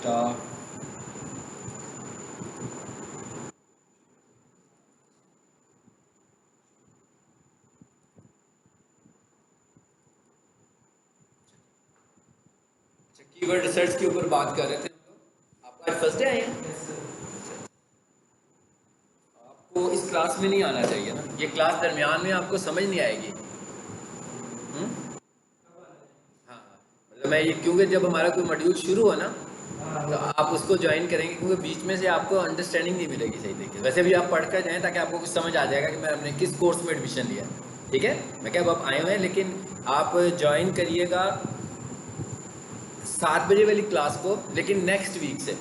Data keyword research के ऊपर बात कर रहे थे हम लोग। आप आज फर्स्ट डे आए हैं? आपको इस क्लास में नहीं आना चाहिए ना, ये क्लास दरमियान में आपको समझ नहीं आएगी। हाँ, मतलब मैं ये क्योंकि जब हमारा कोई मॉड्यूल शुरू हो ना तो आप उसको ज्वाइन करेंगे, क्योंकि बीच में से आपको अंडरस्टैंडिंग नहीं मिलेगी सही तरीके से। वैसे भी आप पढ़ कर जाएँ ताकि आपको कुछ समझ आ जाएगा कि मैं अपने किस कोर्स में एडमिशन लिया। ठीक है, मैं क्या अब आप आए हुए हैं, लेकिन आप ज्वाइन करिएगा 7 बजे वाली क्लास को, लेकिन नेक्स्ट वीक से।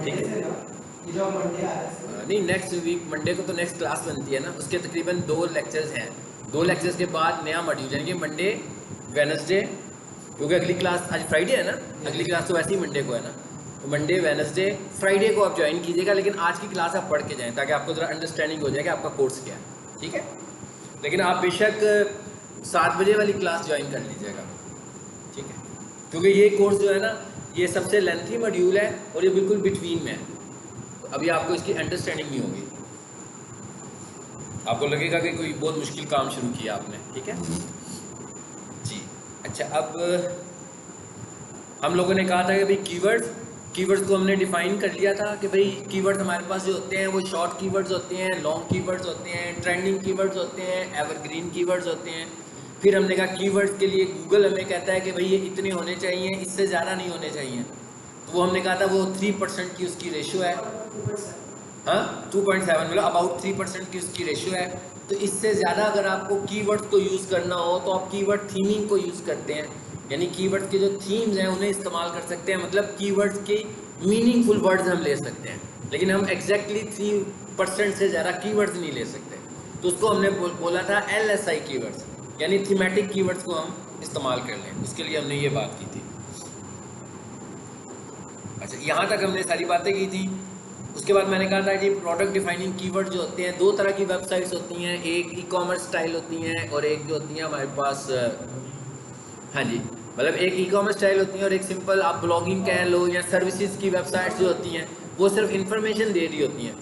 ठीक है, नहीं नेक्स्ट वीक मंडे को तो नेक्स्ट क्लास बनती है ना, उसके तकरीबन 2 लेक्चर्स हैं। 2 लेक्चर्स के बाद नया मॉड्यूल, यानी कि मंडे वेडनेसडे, क्योंकि अगली क्लास आज फ्राइडे है ना, अगली क्लास तो वैसे ही मंडे को है ना, तो मंडे वेडनेसडे फ्राइडे को आप ज्वाइन कीजिएगा। लेकिन आज की क्लास आप पढ़ के जाएँ ताकि आपको ज़रा अंडरस्टैंडिंग हो जाएगा आपका कोर्स क्या है। ठीक है, लेकिन आप बेशक 7 बजे वाली क्लास ज्वाइन कर लीजिएगा। ठीक है, क्योंकि ये कोर्स जो है ना, ये सबसे लेंथी मॉड्यूल है और ये बिल्कुल बिटवीन में है, तो अभी आपको इसकी अंडरस्टैंडिंग नहीं होगी, आपको लगेगा कि कोई बहुत मुश्किल काम शुरू किया आपने। ठीक है जी। अच्छा, अब हम लोगों ने कहा था कि भाई कीवर्ड्स को हमने डिफाइन कर लिया था कि भाई कीवर्ड्स हमारे पास जो होते हैं वो शॉर्ट कीवर्ड्स होते हैं, लॉन्ग कीवर्ड्स होते हैं, ट्रेंडिंग कीवर्ड्स होते हैं, एवरग्रीन कीवर्ड्स होते हैं। फिर हमने कहा कीवर्ड्स के लिए गूगल हमें कहता है कि भाई ये इतने होने चाहिए, इससे ज़्यादा नहीं होने चाहिए, तो वो हमने कहा था वो 3% की उसकी रेशो है। हाँ, 2.7 मतलब अबाउट 3% की उसकी रेशो है। तो इससे ज़्यादा अगर आपको कीवर्ड्स को यूज़ करना हो तो आप कीवर्ड थीमिंग को यूज़ करते हैं, यानी कीवर्ड्स के जो थीम्स हैं उन्हें इस्तेमाल कर सकते हैं, मतलब कीवर्ड्स के मीनिंगफुल वर्ड्स हम ले सकते हैं, लेकिन हम एग्जैक्टली 3% से ज़्यादा कीवर्ड्स नहीं ले सकते। तो उसको हमने बोला था LSI कीवर्ड्स, यानी थीमेटिक कीवर्ड्स को हम इस्तेमाल कर लें, उसके लिए हमने ये बात की थी। अच्छा, यहाँ तक हमने सारी बातें की थी। उसके बाद मैंने कहा था कि प्रोडक्ट डिफाइनिंग कीवर्ड जो होते हैं, 2 तरह की वेबसाइट्स होती हैं, एक ई-कॉमर्स स्टाइल होती हैं और एक जो होती हैं हमारे पास हाँ जी, मतलब एक ई-कॉमर्स स्टाइल होती है और एक सिंपल आप ब्लॉगिंग कह लो या सर्विसेज की वेबसाइट्स जो होती हैं वो सिर्फ इन्फॉर्मेशन दे रही होती हैं।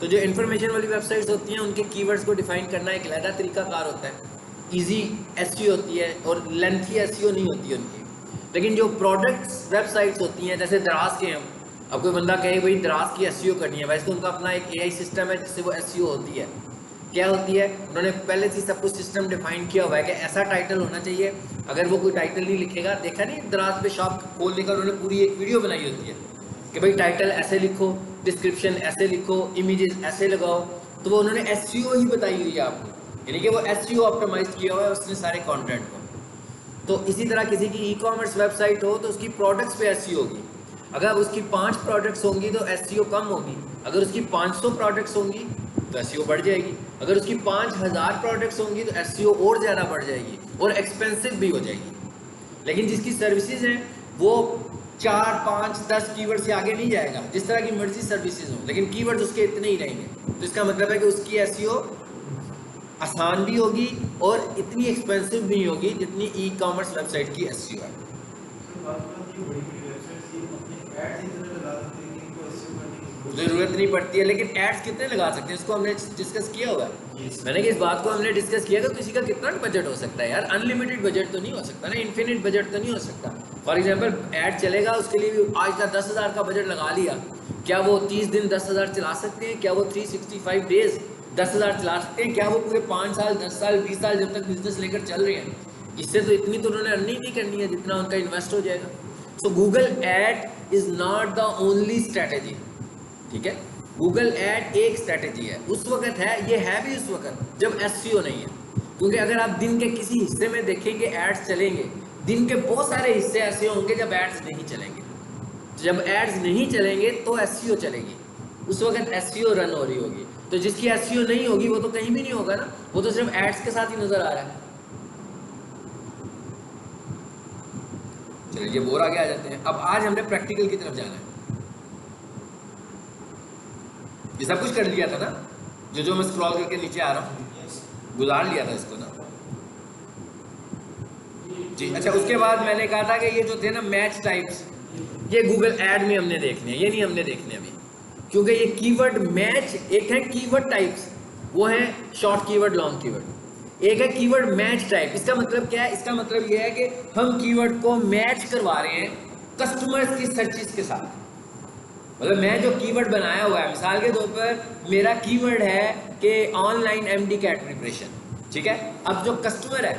तो जो इन्फॉर्मेशन वाली वेबसाइट्स होती हैं उनके कीवर्ड्स को डिफाइन करना एक अलग तरीकाकार होता है, ईजी एसईओ होती है और लेंथी एसईओ नहीं होती है उनकी। लेकिन जो प्रोडक्ट्स वेबसाइट्स होती हैं, जैसे दराज के हम, अब कोई बंदा कहे भाई दराज की एसईओ करनी है, वैसे तो उनका अपना एक एआई सिस्टम है जिससे वो एसईओ होती है। क्या होती है, उन्होंने पहले से सब कुछ सिस्टम डिफाइन किया हुआ है कि ऐसा टाइटल होना चाहिए। अगर वो कोई टाइटल नहीं लिखेगा, देखा नहीं दराज पे शॉप खोलने का उन्होंने पूरी एक वीडियो बनाई होती है कि भाई टाइटल ऐसे लिखो, डिस्क्रिप्शन ऐसे लिखो, इमेजेस ऐसे लगाओ, तो वो उन्होंने एसईओ ही बताई हुई है आपको, यानी कि वो एसईओ ऑप्टिमाइज किया हुआ है उसने सारे कंटेंट को। तो इसी तरह किसी की ई कॉमर्स वेबसाइट हो तो उसकी प्रोडक्ट्स पे एसईओ होगी। अगर उसकी 5 प्रोडक्ट्स होंगी तो एसईओ कम होगी, अगर उसकी 500 प्रोडक्ट्स होंगी तो एसईओ बढ़ जाएगी, अगर उसकी 5000 प्रोडक्ट्स होंगी तो एसईओ और ज़्यादा बढ़ जाएगी और एक्सपेंसिव भी हो जाएगी। लेकिन जिसकी सर्विसेज हैं वो 4, 5, 10 कीवर्ड से आगे नहीं जाएगा, जिस तरह की मर्जी सर्विसेज हो, लेकिन कीवर्ड्स उसके इतने ही रहेंगे। तो इसका मतलब है कि उसकी एसईओ आसान भी होगी और इतनी एक्सपेंसिव भी होगी जितनी ई कॉमर्स वेबसाइट की एसईओ है। ज़रूरत नहीं पड़ती है, लेकिन एड्स कितने लगा सकते हैं इसको हमने डिस्कस किया हुआ है। मैंने कि इस बात को हमने डिस्कस किया कि किसी का कितना बजट हो सकता है यार, अनलिमिटेड बजट तो नहीं हो सकता ना, इन्फिनिट बजट तो नहीं हो सकता। फॉर एग्जांपल ऐड चलेगा, उसके लिए भी आज का 10,000 का बजट लगा लिया, क्या वो 30 दिन 10,000 चला सकते हैं? क्या वो 365 डेज 10,000 चला सकते हैं? क्या वो पूरे 5 साल 10 साल 20 साल जब तक बिजनेस लेकर चल रहे हैं? इससे तो इतनी तो उन्होंने अर्निंग नहीं करनी है जितना उनका इन्वेस्ट हो जाएगा। सो Google ad is not the only strategy. ठीक है, गूगल एड एक स्ट्रैटेजी है, उस वक्त है, ये है भी उस वक्त जब एसईओ नहीं है। क्योंकि अगर आप दिन के किसी हिस्से में देखेंगे एड्स चलेंगे, दिन के बहुत सारे हिस्से ऐसे होंगे जब एड्स नहीं चलेंगे। जब एड्स नहीं चलेंगे तो एसईओ चलेगी, उस वक्त एसईओ रन हो रही होगी। तो जिसकी एसईओ नहीं होगी वो तो कहीं भी नहीं होगा ना, वो तो सिर्फ एड्स के साथ ही नजर आ रहा है। चलिए बोर आगे आ जाते हैं। अब आज हमने प्रैक्टिकल की तरफ जाना है। ये सब कुछ कर लिया था ना, जो मैं स्क्रॉल करके नीचे आ रहा हूँ, गुजार लिया था इसको ना जी। अच्छा, उसके बाद मैंने कहा था कि ये जो थे ना मैच टाइप्स, ये गूगल ऐड में हमने देखने हैं, ये नहीं हमने देखने अभी, क्योंकि ये कीवर्ड मैच, एक है कीवर्ड टाइप्स, वो है शॉर्ट कीवर्ड, लॉन्ग कीवर्ड, एक है कीवर्ड मैच टाइप। इसका मतलब क्या है? इसका मतलब ये है कि हम कीवर्ड को मैच करवा रहे हैं कस्टमर्स की सर्चिस के साथ। मतलब मैं जो कीवर्ड बनाया हुआ है, मिसाल के तौर पर मेरा कीवर्ड है कि ऑनलाइन एमडी कैट प्रिपरेशन, ठीक है। अब जो कस्टमर है,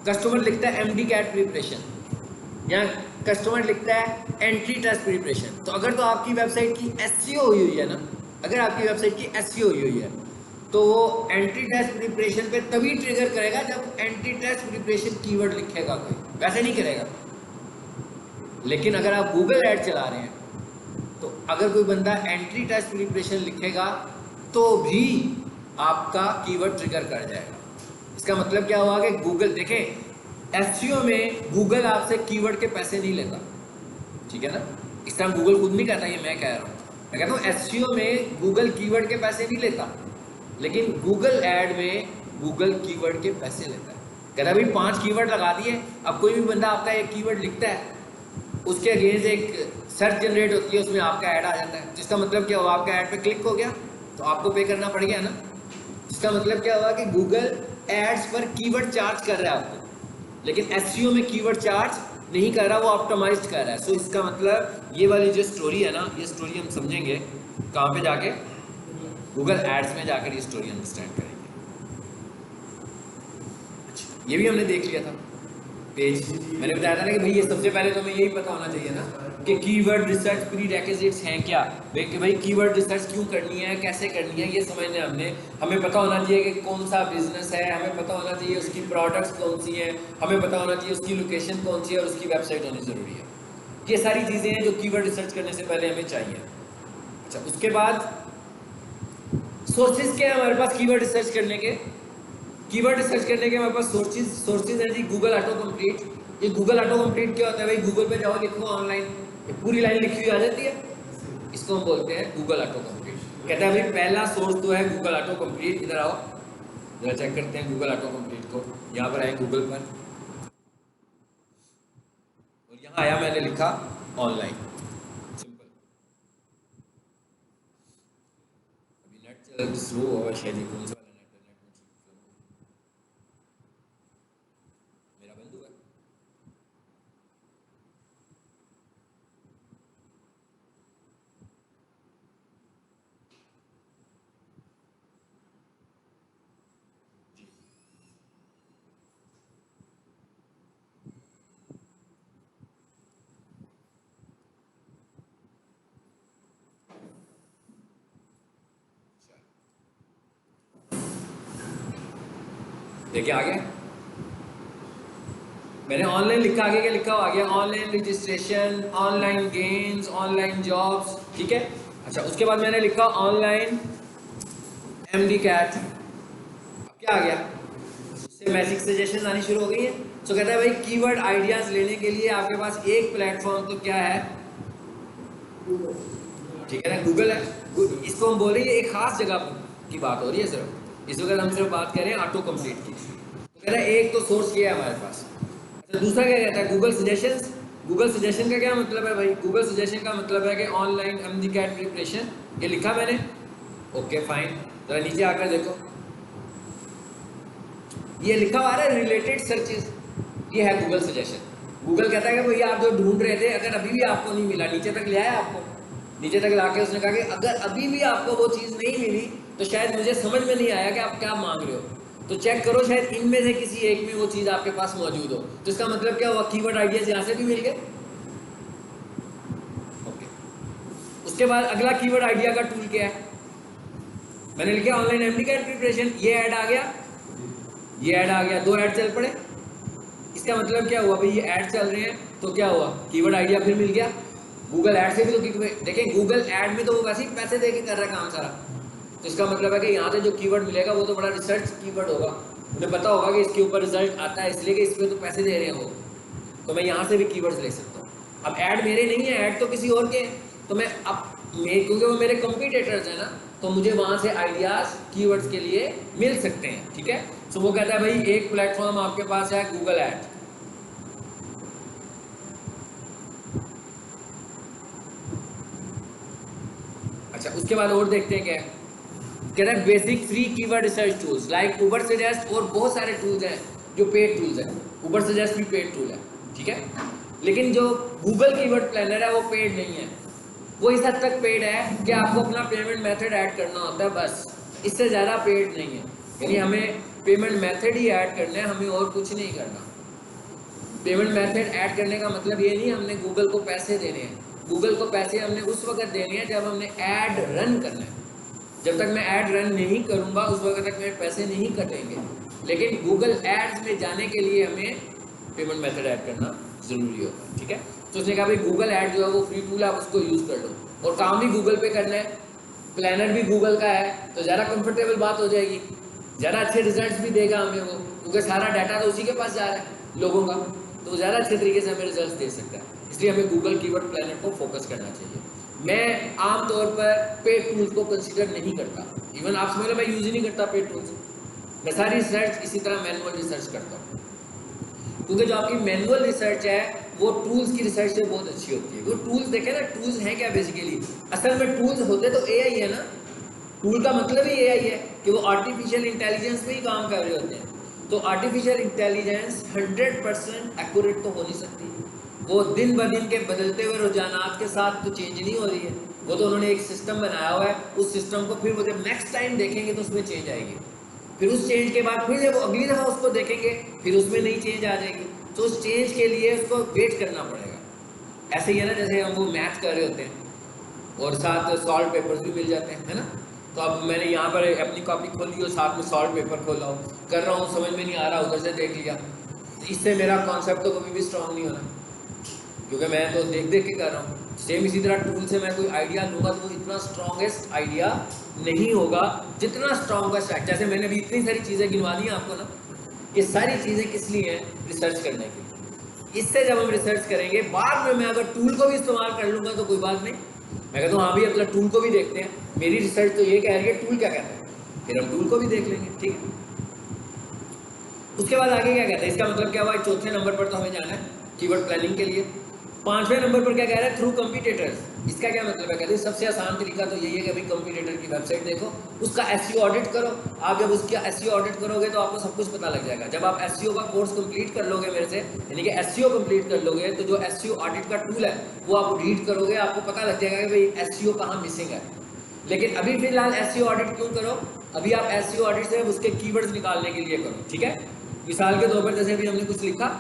कस्टमर लिखता है एमडी कैट प्रिपरेशन या कस्टमर लिखता है एंट्री टेस्ट प्रिपरेशन, तो अगर तो आपकी वेबसाइट की एसईओ हुई हुई है ना, अगर आपकी वेबसाइट की एसईओ हुई हुई है तो वो एंट्री टेस्ट प्रिपरेशन पे तभी ट्रिगर करेगा जब एंट्री टेस्ट प्रिपरेशन कीवर्ड लिखेगा कोई, वैसे नहीं करेगा। लेकिन अगर आप गूगल ऐड चला रहे हैं तो अगर कोई बंदा एंट्री टेस्ट प्रिपरेशन लिखेगा तो भी आपका कीवर्ड ट्रिगर कर जाएगा। इसका मतलब क्या हुआ कि गूगल, देखें एसईओ में गूगल आपसे कीवर्ड के पैसे नहीं लेता, ठीक है ना। इस तरह गूगल खुद नहीं कहता, ये मैं कह रहा हूँ। मैं कहता हूँ एसईओ में गूगल कीवर्ड के पैसे नहीं लेता, लेकिन गूगल ऐड में गूगल कीवर्ड के पैसे लेता है। कहता है भाई 5 कीवर्ड लगा दिए, अब कोई भी बंदा आपका एक कीवर्ड लिखता है, उसके अगेंस्ट एक सर्च जनरेट होती है, उसमें आपका ऐड आ जाता है, जिसका मतलब क्या हुआ, आपका ऐड पे क्लिक हो गया तो आपको पे करना पड़ गया ना। इसका मतलब क्या हुआ कि गूगल एड्स पर कीवर्ड चार्ज कर रहा है आपको, लेकिन एसईओ में कीवर्ड चार्ज नहीं कर रहा, वो ऑप्टिमाइज्ड कर रहा है। सो इसका मतलब ये वाली जो स्टोरी है ना, ये स्टोरी हम समझेंगे कहाँ पे जाके, गूगल एड्स में जाकर ये स्टोरी अंडरस्टैंड करेंगे। अच्छा, ये भी हमने देख लिया था पेज, मैंने बताया था ना कि भाई ये सबसे पहले तो हमें यही पता होना चाहिए ना कि कीवर्ड रिसर्च प्रीरेक्विजिट्स हैं क्या, कि भाई कीवर्ड रिसर्च क्यों करनी है, कैसे करनी है, ये समझने हमें पता होना चाहिए कि कौन सा बिजनेस है, हमें पता होना चाहिए उसकी प्रोडक्ट्स कौन सी हैं, हमें पता होना चाहिए उसकी लोकेशन कौन सी है और उसकी वेबसाइट होनी ज़रूरी है। ये सारी चीज़ें हैं जो कीवर्ड रिसर्च करने से पहले हमें चाहिए। अच्छा, उसके बाद सोर्सेज क्या है हमारे पास कीवर्ड रिसर्च करने के? कीवर्ड रिसर्च करने के हमारे पास सोर्सेज है जी, गूगल ऑटो कंप्लीट। ये गूगल ऑटो कंप्लीट क्या होता है भाई? गूगल पे जाओ, लिखो ऑनलाइन, पूरी लाइन लिखी हुई आ जाती है, इसको हम बोलते हैं गूगल ऑटो कंप्लीट। कहता है भाई पहला सोर्स तो है गूगल ऑटो कंप्लीट। इधर आओ जरा चेक करते हैं गूगल ऑटो कंप्लीट को। यहाँ पर आए गूगल पर और यहाँ आया, मैंने लिखा ऑनलाइन, सिंपल। अभी नेट चल स्लो होगा शायद, कौन सा मेरा बंद हुआ। देखिए आ गया, मैंने ऑनलाइन लिखा, आगे क्या लिखा हुआ आ गया, online registration, online games, online jobs, ठीक है। अच्छा, उसके बाद मैंने लिखा ऑनलाइन एमडी कैट, अब क्या आ गया, उससे मैसेज सजेशन आनी शुरू हो गई है। तो कहता है भाई कीवर्ड आइडियाज लेने के लिए आपके पास एक प्लेटफॉर्म तो क्या है, ठीक है ना, गूगल है। इसको हम बोलेंगे एक खास जगह की बात हो रही है सिर्फ, इस वक्त हम सिर्फ बात करें ऑटो कंप्लीट की। तो कह रहा है एक तो सोर्स ये है हमारे पास। अच्छा, दूसरा क्या कहता है, गूगल सजेशंस। गूगल सजेशन का क्या मतलब है भाई? गूगल सजेशन का मतलब है कि ऑनलाइन एमडी कैट प्रिपरेशन, ये लिखा मैंने, ओके फाइन। जरा नीचे आकर देखो, ये लिखा हुआ है रिलेटेड सर्चेस, ये है गूगल सजेशन। गूगल कहता है कि भाई आप जो ढूंढ रहे थे, अगर अभी भी आपको नहीं मिला, नीचे तक ले आया आपको, नीचे तक लाके उसने कहा कि अगर अभी भी आपको वो चीज़ नहीं मिली तो शायद मुझे समझ में नहीं आया कि आप क्या मांग रहे हो, तो चेक करो शायद इनमें से किसी एक में वो चीज़ आपके पास मौजूद हो। तो इसका मतलब क्या हुआ, कीवर्ड आइडियाज यहाँ से भी मिल गए। ओके, उसके बाद अगला कीवर्ड आइडिया का टूल क्या है, मैंने लिखा ऑनलाइन एमडी कैट प्रिपरेशन, ये ऐड आ गया, ये ऐड आ गया, 2 ऐड चल पड़े। इसका मतलब क्या हुआ भाई, ये ऐड चल रहे हैं तो क्या हुआ, कीवर्ड आइडिया फिर मिल गया। गूगल ऐड से भी तो देखें, गूगल ऐड में तो वो वैसे ही पैसे दे के कर रहा है काम सारा, तो इसका मतलब है कि यहाँ से जो कीवर्ड मिलेगा वो तो बड़ा रिसर्च कीवर्ड होगा, उन्हें पता होगा कि इसके ऊपर रिजल्ट आता है, इसलिए कि इसमें तो पैसे दे रहे हैं वो, तो मैं यहाँ से भी कीवर्ड्स ले सकता हूँ। अब ऐड मेरे नहीं है, ऐड तो किसी और के, तो मैं अब क्योंकि वो मेरे कॉम्पिटिटर्स हैं ना, तो मुझे वहाँ से आइडियाज़ कीवर्ड्स के लिए मिल सकते हैं, ठीक है। सो वो कहता है भाई एक प्लेटफॉर्म आपके पास है गूगल ऐड, अच्छा, उसके बाद और देखते हैं क्या है। कह रहा है basic free keyword research tools like Ubersuggest, और बहुत सारे टूल्स हैं जो पेड टूल्स हैं। उबर सजेस्ट भी पेड टूल है, ठीक है, लेकिन जो गूगल कीवर्ड प्लानर है वो पेड नहीं है। वो इस हद तक पेड है कि आपको अपना पेमेंट मेथड ऐड करना होता है बस, इससे ज़्यादा पेड नहीं है। यानी हमें पेमेंट मेथड ही ऐड करना है, हमें और कुछ नहीं करना। पेमेंट मेथड ऐड करने का मतलब ये नहीं हमने गूगल को पैसे देने हैं। गूगल को पैसे हमने उस वक्त देने हैं जब हमने ऐड रन करना है। जब तक मैं ऐड रन नहीं करूंगा उस वक्त तक मेरे पैसे नहीं कटेंगे। लेकिन गूगल एड्स में जाने के लिए हमें पेमेंट मेथड ऐड करना ज़रूरी होगा, ठीक है। तो उसने कहा भाई गूगल ऐड जो है वो फ्री टूल है, आप उसको यूज़ कर लो, और काम भी गूगल पे करना है, प्लानर भी गूगल का है, तो ज़्यादा कंफर्टेबल बात हो जाएगी, ज़्यादा अच्छे रिजल्ट्स भी देगा हमें वो, क्योंकि सारा डाटा तो उसी के पास जा रहा है लोगों का, तो ज़्यादा अच्छे तरीके से हमें रिजल्ट दे सकता है। इसलिए हमें गूगल कीवर्ड प्लानर को फोकस करना चाहिए। मैं आमतौर पर पेड टूल्स को कंसिडर नहीं करता, इवन आप समझ लो मैं यूज़ ही नहीं करता पेड टूल्स। मैं सारी रिसर्च इसी तरह मैनुअल रिसर्च करता हूँ, क्योंकि जो आपकी मैनुअल रिसर्च है वो टूल्स की रिसर्च से बहुत अच्छी होती है। वो टूल्स देखें ना, टूल्स हैं क्या बेसिकली, असल में टूल्स होते तो एआई है ना। टूल का मतलब ही एआई है कि वो आर्टिफिशियल इंटेलिजेंस में ही काम कर रहे होते हैं। तो आर्टिफिशियल इंटेलिजेंस 100% एक्यूरेट तो हो नहीं सकती, वो दिन ब दिन के बदलते हुए रुझानात के साथ तो चेंज नहीं हो रही है। वो तो उन्होंने एक सिस्टम बनाया हुआ है, उस सिस्टम को फिर वो जब नेक्स्ट टाइम देखेंगे तो उसमें चेंज आएगी, फिर उस चेंज के बाद फिर जब वो अगली दफ़ा उसको देखेंगे फिर उसमें नई चेंज आ जाएगी। तो उस चेंज के लिए उसको वेट करना पड़ेगा। ऐसे ही है ना, जैसे हम वो मैथ कर रहे होते हैं और साथ सॉल्व पेपर्स भी मिल जाते हैं, है ना। तो अब मैंने यहाँ पर अपनी कॉपी खोली और साथ में सॉल्व पेपर खोला हो, कर रहा हूँ, समझ में नहीं आ रहा, उधर से देख लिया, इससे मेरा कॉन्सेप्ट तो कभी भी स्ट्रांग नहीं होना, क्योंकि मैं तो देख देख के कर रहा हूँ। सेम इसी तरह टूल से मैं कोई आइडिया लूँगा तो वो इतना स्ट्रॉन्गेस्ट आइडिया नहीं होगा जितना स्ट्रॉन्गेस्ट है। जैसे मैंने अभी इतनी सारी चीज़ें गिनवा दी आपको ना, ये सारी चीज़ें किस लिए हैं, रिसर्च करने के लिए। इससे जब हम रिसर्च करेंगे बाद में मैं अगर टूल को भी इस्तेमाल कर लूँगा तो कोई बात नहीं, मैं कहता हूँ हाँ भी अपना टूल को भी देखते हैं, मेरी रिसर्च तो ये कह रही है टूल क्या कहता है, फिर हम टूल को भी देख लेंगे, ठीक है। उसके बाद आगे क्या कहता है, इसका मतलब क्या हुआ, चौथे नंबर पर तो हमें जाना है कीवर्ड प्लानिंग के लिए। पांचवें नंबर पर क्या कह रहा है, थ्रू कंपटीटर्स। इसका क्या मतलब है, कहते हैं सबसे आसान तरीका तो यही है कि भाई कंपटीटर की वेबसाइट देखो, उसका एसईओ ऑडिट करो। आप जब उसका एसईओ ऑडिट करोगे तो आपको सब कुछ पता लग जाएगा। जब आप एसईओ का कोर्स कंप्लीट कर लोगे मेरे से, यानी कि एसईओ कंप्लीट कर लोगे, तो जो एसईओ ऑडिट का टूल है वो आप रीड करोगे, आपको पता लग जाएगा कि भाई एसईओ कहाँ मिसिंग है। लेकिन अभी फिलहाल एसईओ ऑडिट क्यों करो, अभी आप एसईओ ऑडिट से उसके कीवर्ड्स निकालने के लिए करो, ठीक है। मिसाल के तौर पर जैसे अभी हमने कुछ लिखा,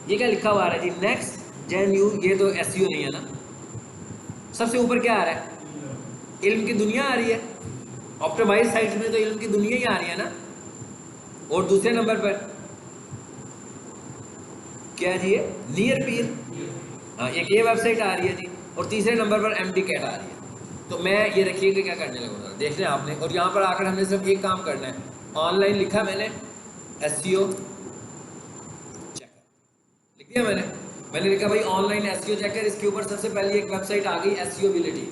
ये क्या लिखा हुआ है जी, नेक्स्ट जेन यू, ये तो एसईओ नहीं है ना। सबसे ऊपर क्या आ रहा है, इल्म की दुनिया आ रही है, ऑप्टिमाइज साइट में तो इल्म की दुनिया ही आ रही है ना। और दूसरे नंबर पर क्या जी, नियर पीर, हाँ एक ये वेबसाइट आ रही है जी। और तीसरे नंबर पर एमडी कैट आ रही है। तो मैं ये रखिए कि क्या करने लगूंगा, देख रहे हैं आपने। और यहाँ पर आकर हमने सिर्फ एक काम करना है, ऑनलाइन लिखा मैंने एसईओ चेकर, लिख दिया मैंने लिखा भाई ऑनलाइन एसईओ चेकर। इसके ऊपर सबसे पहले एक वेबसाइट आ गई एसईओबिलिटी,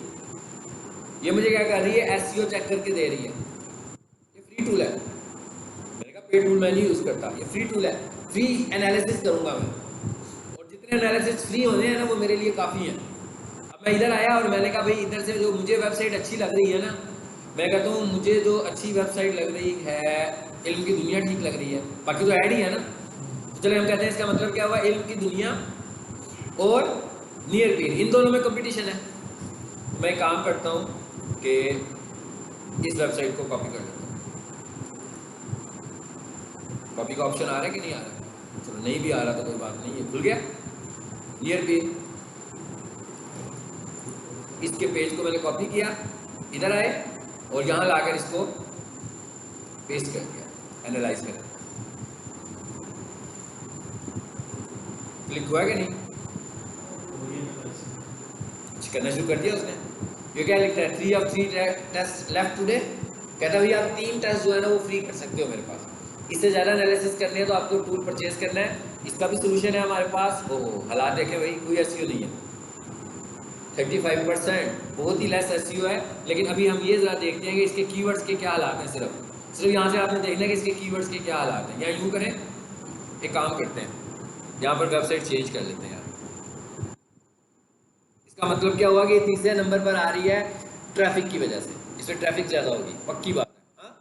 ये मुझे क्या कर रही है, एसईओ चेक करके दे रही है। ये फ्री टूल है, मैंने कहा पेड टूल मैं नहीं यूज़ करता, ये फ्री टूल है, फ्री एनालिसिस करूँगा मैं, और जितने एनालिसिस फ्री होने हैं ना वो मेरे लिए काफ़ी हैं। अब मैं इधर आया और मैंने कहा भाई इधर से जो मुझे वेबसाइट अच्छी लग रही है ना, मैं कहता हूँ मुझे जो अच्छी वेबसाइट लग रही है, इल्म की दुनिया ठीक लग रही है, बाकी तो ऐड ही है ना। तो चले हम कहते हैं इसका मतलब क्या हुआ, इल्म की दुनिया और नियर पीर, इन दोनों में कंपटीशन है। तो मैं काम करता हूँ कि इस वेबसाइट को कॉपी कर लेता हूँ। कॉपी का ऑप्शन आ रहा है कि नहीं आ रहा, चलो नहीं भी आ रहा तो कोई बात नहीं, ये खुल गया नियर पीर। इसके पेज को मैंने कॉपी किया, इधर आए और यहाँ लाकर इसको पेस्ट कर दिया, एनालाइज कर दिया। क्लिक हुआ कि नहीं, करना शुरू कर दिया उसने। ये क्या लिखता है, 3 of 3 टेस्ट लेफ्ट टुडे, कहता है भाई आप 3 टेस्ट जो है ना वो फ्री कर सकते हो मेरे पास। इससे ज़्यादा एनालिसिस करनी है तो आपको टूल परचेज करना है, इसका भी सोल्यूशन है हमारे पास। ओहो हालात देखें भाई, कोई एसईओ नहीं है, 35%, बहुत ही लेस एसईओ है। लेकिन अभी हम ये ज़रा देखते हैं कि इसके कीवर्ड्स के क्या हालात हैं। सिर्फ यहाँ से आपने देखना है कि इसके कीवर्ड्स के क्या हालात हैं। या यूँ करें, एक काम करते हैं, यहाँ पर वेबसाइट चेंज कर लेते हैं यार। इसका मतलब क्या हुआ कि तीसरे नंबर पर आ रही है ट्रैफिक की वजह से, इसमें ट्रैफिक ज़्यादा होगी, पक्की बात है। हाँ,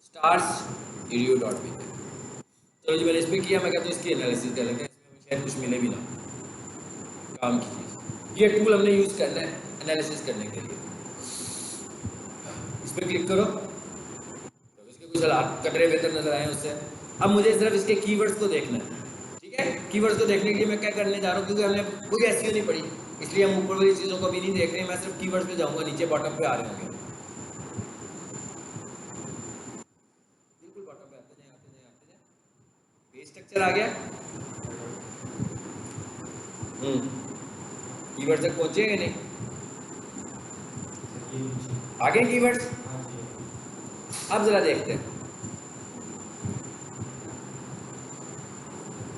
स्टार्स वीडियो डॉट पी। चलो जी, मैंने इस पर किया, मैं कहता हूँ इसकी एनालिसिस कर लेते हैं, इसमें हमें शायद कुछ मिले भी ना काम की चीज़। ये टूल हमने यूज़ करना है एनालिसिस करने के लिए। इस पर क्लिक करो, तो इसके कुछ कटरे बेहतर नजर आए उससे। अब मुझे सिर्फ इसके कीवर्ड्स को देखना है, ठीक है। कीवर्ड्स को देखने के लिए मैं क्या करने जा रहा हूँ, क्योंकि हमने कोई एसईओ नहीं पढ़ी, इसलिए हम ऊपर वाली चीज़ों को भी नहीं देख रहे हैं। मैं सिर्फ कीवर्ड्स पे जाऊँगा, नीचे बॉटम पे आ रहे होंगे, बिल्कुल बॉटम पे आते जाए आते जाए आते जाए। पेज स्ट्रक्चर आ गया। कीवर्ड तक पहुँचे कि नहीं? आगे कीवर्ड्स अब जरा देखते हैं।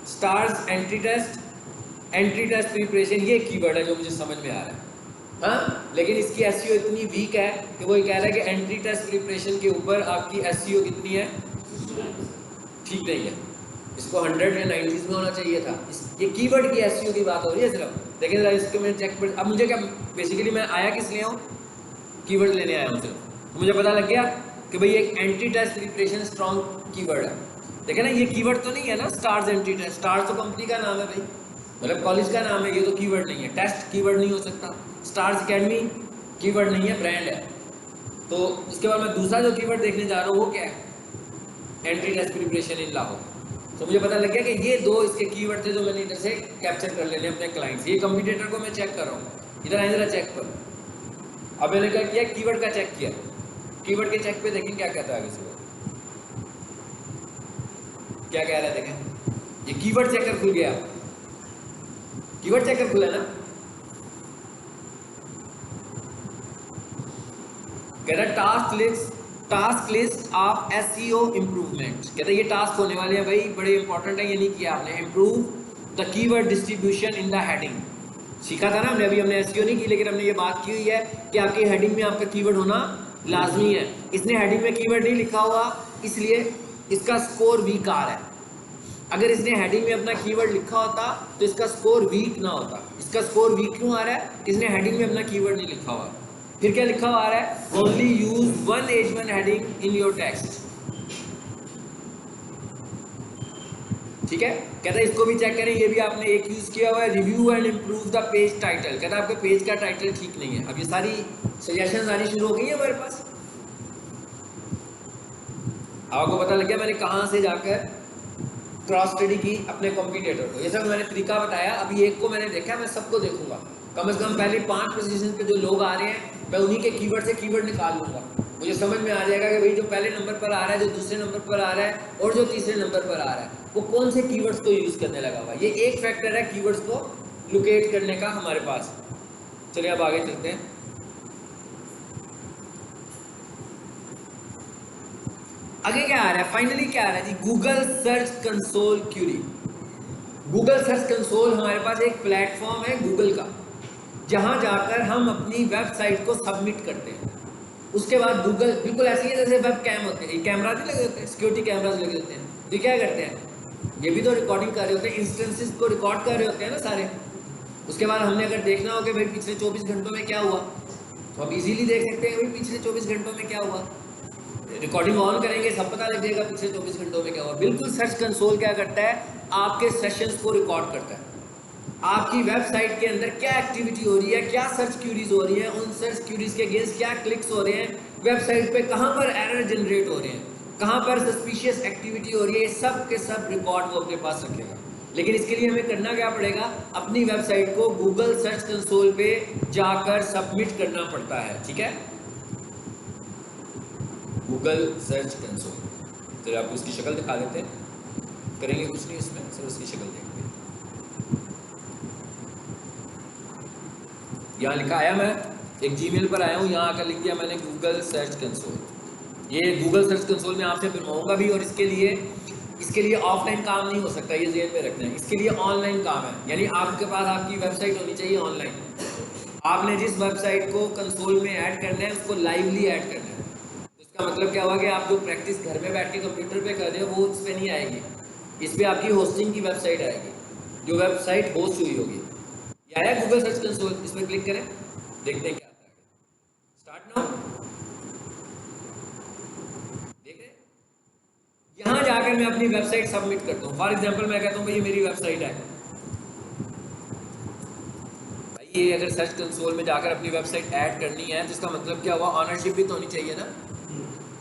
स्टार्स एंट्री टेस्ट प्रिपरेशन, ये कीवर्ड है जो मुझे समझ में आ रहा है। हाँ, लेकिन इसकी एसईओ इतनी वीक है कि वो ये कह रहा है कि एंट्री टेस्ट प्रिपरेशन के ऊपर आपकी एसईओ कितनी है, ठीक नहीं है। इसको 100 या 90s में होना चाहिए था। ये कीवर्ड की एसईओ की बात हो रही है सिर्फ। देखिए जरा इसको मैं चेक पर, अब मुझे क्या, बेसिकली मैं आया किस लिए हूँ, कीवर्ड लेने आया हूँ सिर्फ। तो मुझे पता लग गया कि भाई एक entry test preparation strong keyword है। देखे ना, ये कीवर्ड तो नहीं है ना, स्टार्स एंट्री टेस्ट। स्टार्स तो कंपनी का नाम है भाई, मतलब कॉलेज का नाम है, ये तो कीवर्ड नहीं है। टेस्ट कीवर्ड नहीं हो सकता, स्टार्स अकेडमी कीवर्ड नहीं है, ब्रांड है। तो उसके बाद मैं दूसरा जो कीवर्ड देखने जा रहा हूँ वो क्या है, entry test preparation in Lahore. तो मुझे पता लग गया कि ये दो इसके कीवर्ड थे जो मैंने इधर से कैप्चर कर लेने अपने क्लाइंट से। ये कंपटीटर को मैं चेक कर रहा हूँ, इधर आए जरा चेक पर। अब मैंने क्या किया, कीवर्ड का चेक किया। कीवर्ड के चेक पे देखें क्या कहता है आगे से, क्या कह रहा है देखें। ये कीवर्ड चेकर खुल गया, कीवर्ड चेकर खुला ना, कह रहा task list of SEO improvement. कहता है ये टास्क होने वाले हैं भाई, बड़े इंपॉर्टेंट है, ये नहीं किया आपने। Improve the keyword distribution in the heading. सीखा था ना हमने, अभी हमने एसईओ नहीं की, लेकिन हमने ये बात की हुई है कि आपकी हेडिंग में आपका कीवर्ड होना लाजमी है। इसने हेडिंग में कीवर्ड नहीं लिखा हुआ, इसलिए इसका स्कोर वीक आ रहा है। अगर इसने हेडिंग में अपना कीवर्ड लिखा होता तो इसका स्कोर वीक ना होता। इसका स्कोर वीक क्यों आ रहा है, इसने हेडिंग में अपना कीवर्ड नहीं लिखा हुआ। फिर क्या लिखा हुआ आ रहा है, only use one H1 heading in your text. ठीक है, कहता है इसको भी चेक करें, ये भी आपने एक यूज किया हुआ है, review and improve the page title. कहता है आपके पेज का टाइटल ठीक नहीं है। अब ये सारी सजेशंस आनी शुरू हो गई है हमारे पास। आपको पता लग गया मैंने कहां से जाकर क्रॉस स्टडी की अपने कॉम्पिटिटर को। ये सब मैंने तरीका बताया। अभी एक को मैंने देखा, मैं सबको देखूंगा। कम से कम पहले 5 पोजीशन पे जो लोग आ रहे हैं, मैं उन्हीं के कीवर्ड से कीवर्ड निकाल लूंगा। मुझे समझ में आ जाएगा कि भाई जो पहले नंबर पर आ रहा है, जो दूसरे नंबर पर आ रहा है और जो तीसरे नंबर पर आ रहा है, वो कौन से कीवर्ड्स को यूज करने लगा हुआ। ये एक फैक्टर है कीवर्ड्स को लोकेट करने का हमारे पास। चलिए अब आगे चलते हैं। आगे क्या आ रहा है, फाइनली क्या आ रहा है जी, Google search console query. Google search console हमारे पास एक प्लेटफॉर्म है गूगल का, जहां जाकर हम अपनी वेबसाइट को सबमिट करते हैं। उसके बाद गूगल बिल्कुल ऐसे ही जैसे वेब कैम होते हैं, कैमरा नहीं लगे होते हैं, सिक्योरिटी कैमराज लगे होते हैं, तो क्या करते हैं, ये भी तो रिकॉर्डिंग कर रहे होते हैं, इंस्टेंसेस को रिकॉर्ड कर रहे होते हैं ना सारे। उसके बाद हमने अगर देखना हो कि भाई पिछले 24 घंटों में क्या हुआ, तो आप इजीली देख सकते हैं भाई पिछले 24 घंटों में क्या हुआ। रिकॉर्डिंग ऑन करेंगे, सब पता लग जाएगा पिछले 24 घंटों में क्या हुआ। बिल्कुल सर्च कंसोल क्या करता है, आपके सेशंस को रिकॉर्ड करता है। आपकी वेबसाइट के अंदर क्या एक्टिविटी हो रही है, क्या सर्च क्यूरीज हो रही है, उन सर्च क्यूरीज के अगेंस्ट क्या क्लिक्स हो रहे हैं, वेबसाइट पे कहां पर एरर जनरेट हो रहे हैं, कहां पर सस्पिशियस एक्टिविटी हो रही है, सब के सब रिकॉर्ड वो अपने पास रखेगा। लेकिन इसके लिए हमें करना क्या पड़ेगा, अपनी वेबसाइट को गूगल सर्च कंसोल पे जाकर सबमिट करना पड़ता है। ठीक है, गूगल सर्च कंसोल। तो आपको उसकी शक्ल दिखा देते हैं, करेंगे कुछ नहीं इसमें, सिर्फ उसकी शक्ल देखते हैं। यहाँ लिखा आया, मैं एक जीमेल पर आया हूँ, यहाँ आकर लिख दिया मैंने गूगल सर्च कंसोल। ये गूगल सर्च कंसोल में आपसे बनवाऊंगा भी, और इसके लिए ऑफलाइन काम नहीं हो सकता, ये ज़हन में रखना है। इसके लिए ऑनलाइन काम है, यानी आपके पास आपकी वेबसाइट होनी चाहिए ऑनलाइन। आपने जिस वेबसाइट को कंसोल में ऐड करना है उसको लाइवली ऐड करना है। इसका मतलब क्या हुआ कि आप जो प्रैक्टिस घर में बैठ के कंप्यूटर पे कर रहे हो वो इस पर नहीं आएगी, इस पर आपकी होस्टिंग की वेबसाइट आएगी, जो वेबसाइट होस्ट हुई होगी। ये आया गूगल सर्च कंसोल, इस पर क्लिक करें, देखते हैं क्या आता है। जाकर मैं अपनी वेबसाइट सबमिट करता हूँ। फॉर एग्जांपल मैं कहता हूँ भाई ये मेरी वेबसाइट है, भाई ये अगर सर्च कंसोल में जाकर अपनी वेबसाइट ऐड करनी है तो इसका मतलब क्या हुआ, ऑनरशिप भी तो होनी चाहिए ना।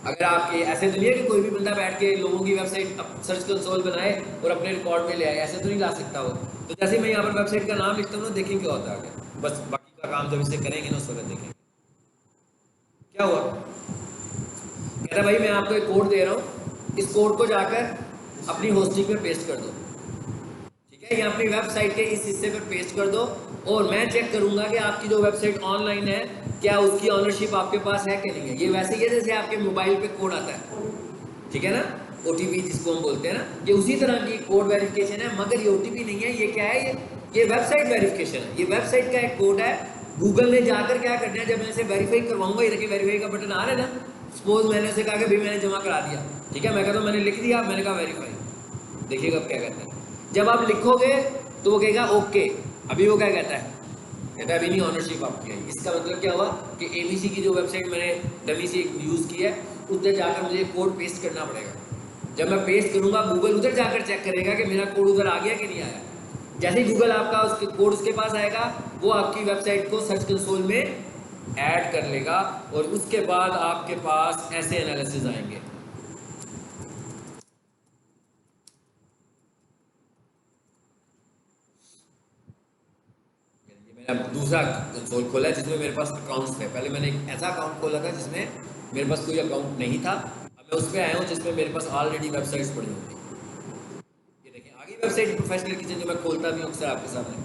अगर आप ये ऐसे तो नहीं है कि कोई भी बंदा बैठ के लोगों की वेबसाइट सर्च कंसोल बनाए और अपने रिकॉर्ड में ले आए, ऐसे तो नहीं ला सकता वो। तो जैसे मैं यहाँ पर वेबसाइट का नाम लिखता हूँ ना, देखें क्या होता है आगे, बस बाकी का काम जब इसे करेंगे ना उस वक्त देखेंगे क्या हुआ। कहता भाई मैं आपको एक कोड दे रहा हूँ, इस कोड को जाकर अपनी होस्टिंग में पेस्ट कर दो, ठीक है, या अपनी वेबसाइट के इस हिस्से पर पेस्ट कर दो, और मैं चेक करूंगा कि आपकी जो वेबसाइट ऑनलाइन है क्या उसकी ऑनरशिप आपके पास है कि नहीं है। ये वैसे ही है जैसे आपके मोबाइल पे कोड आता है, ठीक है ना, OTP जिसको हम बोलते हैं ना, ये उसी तरह की कोड वेरिफिकेशन है, मगर ये OTP नहीं है, ये क्या है, ये वेबसाइट वेरिफिकेशन है। ये वेबसाइट का एक कोड है, गूगल ने जाकर क्या करना है, जब मैं इसे वेरीफाई करवाऊंगा, ये देखिए वेरीफाई का बटन आ रहा है ना, सपोज मैंने उसे कहा कि भाई मैंने जमा करा दिया, ठीक है, मैं कहता हूँ मैंने लिख दिया, मैंने कहा वेरीफाई, देखिएगा अब क्या कहता है। जब आप लिखोगे तो वो कहेगा ओके, अभी वो क्या कहता है, कहता है अभी नहीं ऑनरशिप आपकी है। इसका मतलब क्या हुआ कि ABC की जो वेबसाइट मैंने डमी से यूज़ की है, उधर जाकर मुझे कोड पेस्ट करना पड़ेगा। जब मैं पेस्ट करूंगा गूगल उधर जाकर चेक करेगा कि मेरा कोड उधर आ गया कि नहीं आया। जैसे ही गूगल आपका उसके कोड उसके पास आएगा, वो आपकी वेबसाइट को सर्च कंसोल में ऐड कर लेगा, और उसके बाद आपके पास ऐसे एनालिसिस आएंगे। अब दूसरा कंसोल खोला है जिसमें मेरे पास अकाउंट्स थे। पहले मैंने एक ऐसा अकाउंट खोला था जिसमें मेरे पास कोई अकाउंट नहीं था, अब मैं उस पर आया हूँ जिसमें मेरे पास ऑलरेडी वेबसाइट्स पड़ी होंगी। ये देखिए आगे वेबसाइट प्रोफेशनल किचन जो मैं खोलता भी हूँ अक्सर आपके सामने,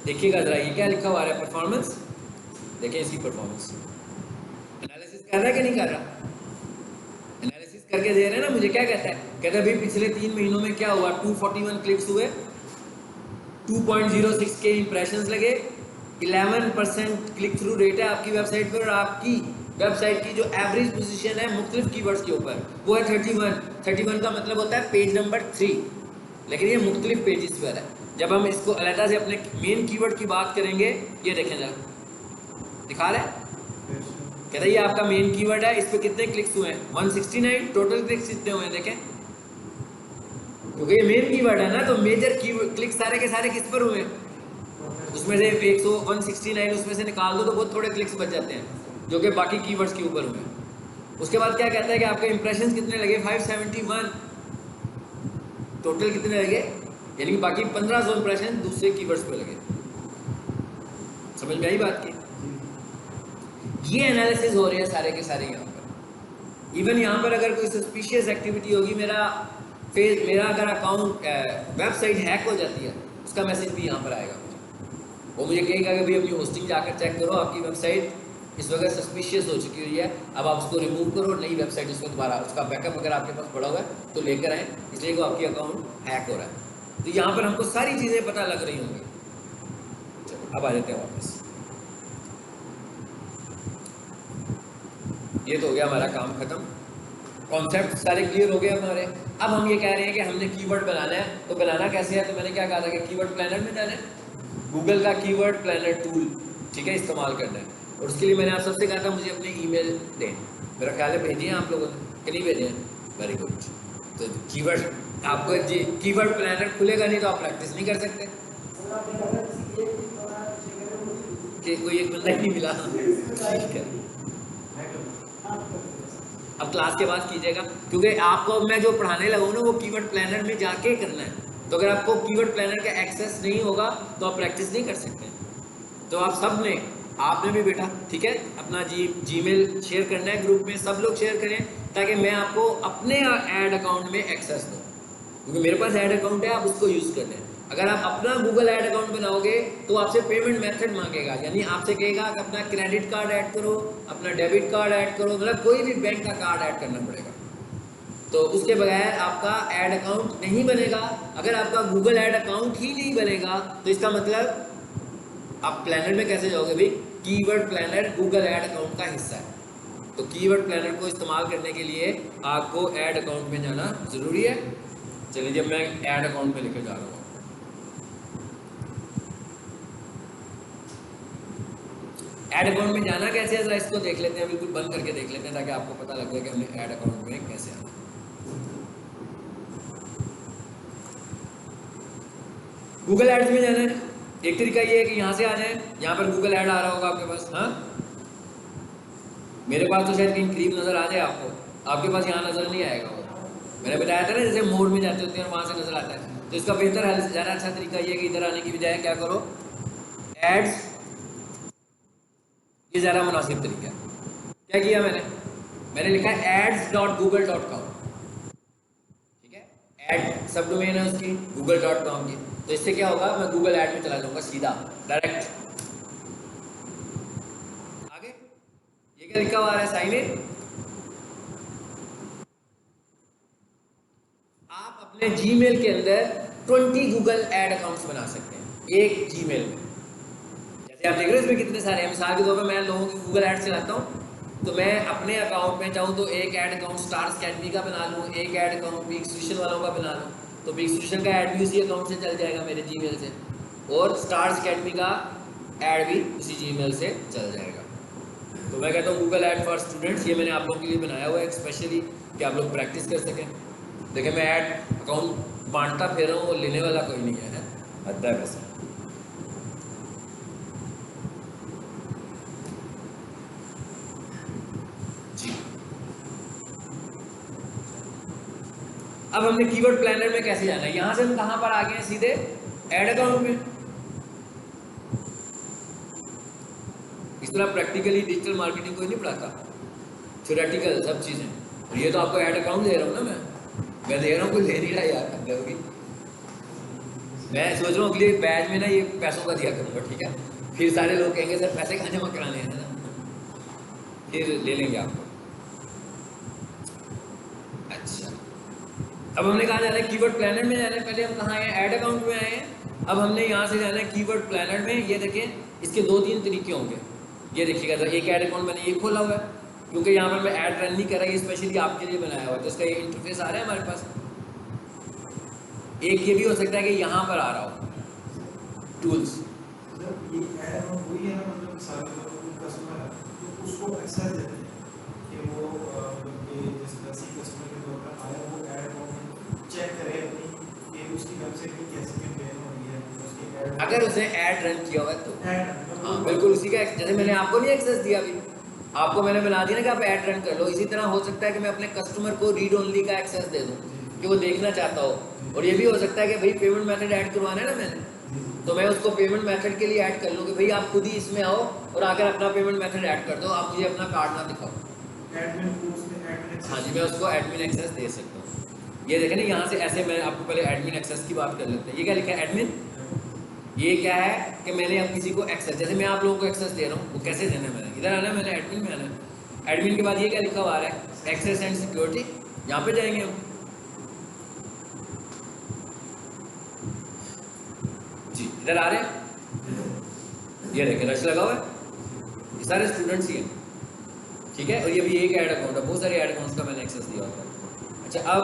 देखिएगा जरा ये क्या लिखा हुआ है, परफॉर्मेंस, देखिए इसकी परफॉर्मेंस एनालिसिस कर रहा है कि नहीं कर रहा, एनालिसिस करके दे रहे हैं ना मुझे। क्या कहता है, कहता है भाई पिछले 3 महीनों में क्या हुआ, 241 क्लिक्स हुए, 2.06 के इंप्रेशंस लगे, 11% क्लिक थ्रू रेट है आपकी वेबसाइट पर, और आपकी वेबसाइट की जो एवरेज पोजीशन है मुख्तलिफ कीवर्ड्स के ऊपर वो है 31 का मतलब होता है पेज नंबर 3, लेकिन ये मुख्तलिफ पेजेस पर है। जब हम इसको अलहदा से अपने मेन कीवर्ड की बात करेंगे, ये देखें जरा दिखा रहा है, कहता है ये आपका मेन कीवर्ड है, इस पर कितने क्लिक्स हुए हैं, 169, टोटल क्लिक्स कितने हुए हैं देखें, क्योंकि ये मेन कीवर्ड है ना, तो मेजर क्लिक सारे के सारे किस पर हुए, उसमें से 169 उसमें से निकाल दो तो बहुत थोड़े क्लिक्स बच जाते हैं जो कि बाकी कीवर्ड्स के ऊपर हुए। उसके बाद क्या कहता है कि आपके इंप्रेशंस कितने लगे, 571, टोटल कितने लगे, यानी कि बाकी 1500 इंप्रेशन दूसरे कीवर्ड्स पे लगे। समझ में आई बात की, ये एनालिसिस हो रहे हैं सारे के सारे यहाँ पर। इवन यहाँ पर अगर कोई सस्पिशियस एक्टिविटी होगी, मेरा अगर अकाउंट वेबसाइट हैक हो जाती है, उसका मैसेज भी यहाँ पर आएगा मुझे। वो मुझे कहेगा कि भाई अपनी होस्टिंग जाकर चेक करो, आपकी वेबसाइट इस वक्त सस्पिशियस हो चुकी हुई है, अब आप उसको रिमूव करो, नई वेबसाइट उसको दोबारा, उसका बैकअप अगर आपके पास पड़ा हुआ है तो लेकर आए, इसलिए कि आपकी अकाउंट हैक हो रहा है। तो यहाँ पर हमको सारी चीज़ें पता लग रही होंगी। अब आ जाते हैं वापस, ये तो हो गया हमारा काम खत्म, कॉन्सेप्ट सारे क्लियर हो गए हमारे। अब हम ये कह रहे हैं कि हमने कीवर्ड बनाना है, तो बनाना कैसे है, तो मैंने क्या कहा था कि कीवर्ड प्लानर में जाना है, गूगल का कीवर्ड प्लानर टूल, ठीक है, इस्तेमाल करना है। और उसके लिए मैंने आप सबसे कहा था मुझे अपनी ईमेल दें, मेरा ख्याल है भेजिए आप लोगों ने कि नहीं भेजे हैं, वेरी गुड। तो कीवर्ड आपको जी कीवर्ड प्लानर खुलेगा नहीं तो आप प्रैक्टिस नहीं कर सकते, कि कोई एक बंदा ही नहीं मिला, ठीक है। अब क्लास के बाद कीजिएगा, क्योंकि आपको मैं जो पढ़ाने लगा हूँ ना वो कीवर्ड प्लानर में जाके करना है, तो अगर आपको कीवर्ड प्लानर का एक्सेस नहीं होगा तो आप प्रैक्टिस नहीं कर सकते। तो आप सब ने, आपने भी बेटा, ठीक है, अपना जीमेल शेयर करना है ग्रुप में, सब लोग शेयर करें ताकि मैं आपको अपने ऐड अकाउंट में एक्सेस दूँ, क्योंकि मेरे पास ऐड अकाउंट है, आप उसको यूज़ कर लें। अगर आप अपना गूगल ऐड अकाउंट बनाओगे तो आपसे पेमेंट मेथड मांगेगा, यानी आपसे कहेगा कि अपना क्रेडिट कार्ड ऐड करो, अपना डेबिट कार्ड ऐड करो, मतलब कोई भी बैंक का कार्ड ऐड करना पड़ेगा। तो उसके बगैर आपका ऐड अकाउंट नहीं बनेगा। अगर आपका गूगल ऐड अकाउंट ही नहीं बनेगा तो इसका मतलब आप प्लानर में कैसे जाओगे भाई, keyword planner Google ad account का हिस्सा है। तो कीवर्ड प्लानर को इस्तेमाल करने के लिए आपको ऐड अकाउंट में जाना ज़रूरी है। चलिए जब मैं ऐड अकाउंट में लेकर जा रहा हूँ, ऐड अकाउंट में जाना कैसे है, जरा इसको देख लेते हैं, बिल्कुल बंद करके देख लेते हैं ताकि आपको पता लग जाए कि हमने ऐड अकाउंट में कैसे आना। गूगल एड्स में जाना है। एक तरीका ये है कि यहाँ से आ जाए, यहाँ पर गूगल ऐड आ रहा होगा आपके पास। हाँ, मेरे पास तो शायद कहीं क्रीम नज़र आ जाए आपको, आपके पास यहाँ नज़र नहीं आएगा वो। मैंने बताया था ना, जैसे मोड में जाते होते हैं वहाँ से नज़र आता है। तो इसका बेहतर हल, ज़्यादा अच्छा तरीका ये है कि इधर आने की बजाय क्या करो, एड्स, ये ज़्यादा मुनासिब तरीका है। क्या किया मैंने लिखा ads.google.com, ठीक है, एड सब डोमेन है उसकी google.com की। तो इससे क्या होगा, मैं गूगल ऐड में चला जाऊंगा सीधा डायरेक्ट। आगे ये क्या लिखा हुआ है, साइन इन। आप अपने जीमेल के अंदर 20 गूगल ऐड अकाउंट्स बना सकते हैं एक जीमेल में। जैसे आप देख रहे हो इसमें कितने सारे हैं। मिसाल के तौर पर मैं लोगों की गूगल ऐड चलाता हूँ, तो मैं अपने अकाउंट में चाहूँ तो एक ऐड अकाउंट स्टार्स अकेडमी का बना लूँ, एक ऐड अकाउंट बिग सॉल्यूशन वालों का बना लूँ, तो बिग सॉल्यूशन का ऐड भी उसी अकाउंट से चल जाएगा मेरे जीमेल से, और स्टार्स अकेडमी का ऐड भी उसी जीमेल से चल जाएगा। तो मैं कहता हूँ गूगल ऐड फॉर स्टूडेंट्स, ये मैंने आप लोगों के लिए बनाया हुआ है स्पेशली कि आप लोग प्रैक्टिस कर सकें। देखिए मैं ऐड अकाउंट बांटता फिर रहा हूँ और लेने वाला कोई नहीं है, हद है वैसे। जी, अब हमने कीवर्ड प्लानर में कैसे जाना है, यहां से हम कहां पर आ गए हैं, सीधे ऐड अकाउंट में। इस तरह प्रैक्टिकली डिजिटल मार्केटिंग कोई नहीं पढ़ाता, थ्योरेटिकल सब चीजें। और ये तो आपको ऐड अकाउंट दे रहा हूँ ना, मैं दे रहा हूँ, कोई ले नहीं रहा यार। होगी, मैं सोच रहा हूँ अगले बैच में ना ये पैसों का दिया करूँगा, ठीक है। फिर सारे लोग कहेंगे सर पैसे कहाँ जमा कराने हैं ना, फिर ले लेंगे आपको। अच्छा, अब हमने कहा जाना है कीवर्ड प्लानर में जाना है। पहले हम कहाँ आए, ऐड अकाउंट में आए हैं। अब हमने यहाँ से जाना है कीवर्ड प्लानर में। ये देखें, इसके 2-3 तरीके होंगे। ये देखिएगा, एक ऐड अकाउंट मैंने ये खोला हुआ है, क्योंकि यहाँ पर मैं ऐड रन नहीं कर रहा, ये स्पेशली आपके लिए बनाया हुआ है, तो इसका ये इंटरफेस आ रहा है हमारे पास। एक ये भी हो सकता है कि यहाँ पर आ रहा हो टूल्स, अगर उसने ऐड रन किया हुआ है तो। हाँ बिल्कुल उसी का, जैसे मैंने आपको नहीं एक्सेस दिया अभी, आपको मैंने बना दिया ना कि आप ऐड रन कर लो। इसी तरह हो सकता है कि मैं अपने कस्टमर को रीड ओनली का एक्सेस दे दूँ कि वो देखना चाहता हो। और ये भी हो सकता है कि भाई पेमेंट मेथड ऐड करवाना है ना मैंने, तो मैं उसको पेमेंट मेथड के लिए ऐड कर लूँ कि भाई आप खुद ही इसमें आओ और आकर अपना पेमेंट मेथड ऐड कर दो, आप मुझे अपना कार्ड ना दिखाओ। हाँ जी, मैं उसको एडमिन एक्सेस दे सकता हूँ। ये देखें ना, यहाँ से ऐसे मैं आपको पहले एडमिन एक्सेस की बात कर लेते हैं। ये क्या लिखा है, एडमिन। ये क्या है कि मैंने अब किसी को एक्सेस, जैसे मैं आप लोगों को एक्सेस दे रहा हूँ, वो कैसे देना है, मैंने इधर आना है, मैंने एडमिन में आना है। एडमिन के बाद ये क्या लिखा हुआ आ रहा है, एक्सेस एंड सिक्योरिटी। यहाँ पे जाएंगे हम जी, इधर आ रहे हैं। ये देखें रश लगा हुआ है, ये सारे स्टूडेंट्स ही हैं, ठीक है। और ये भी एक ऐड अकाउंट है, बहुत सारे ऐड अकाउंट्स का मैंने एक्सेस दिया होता है। अच्छा, अब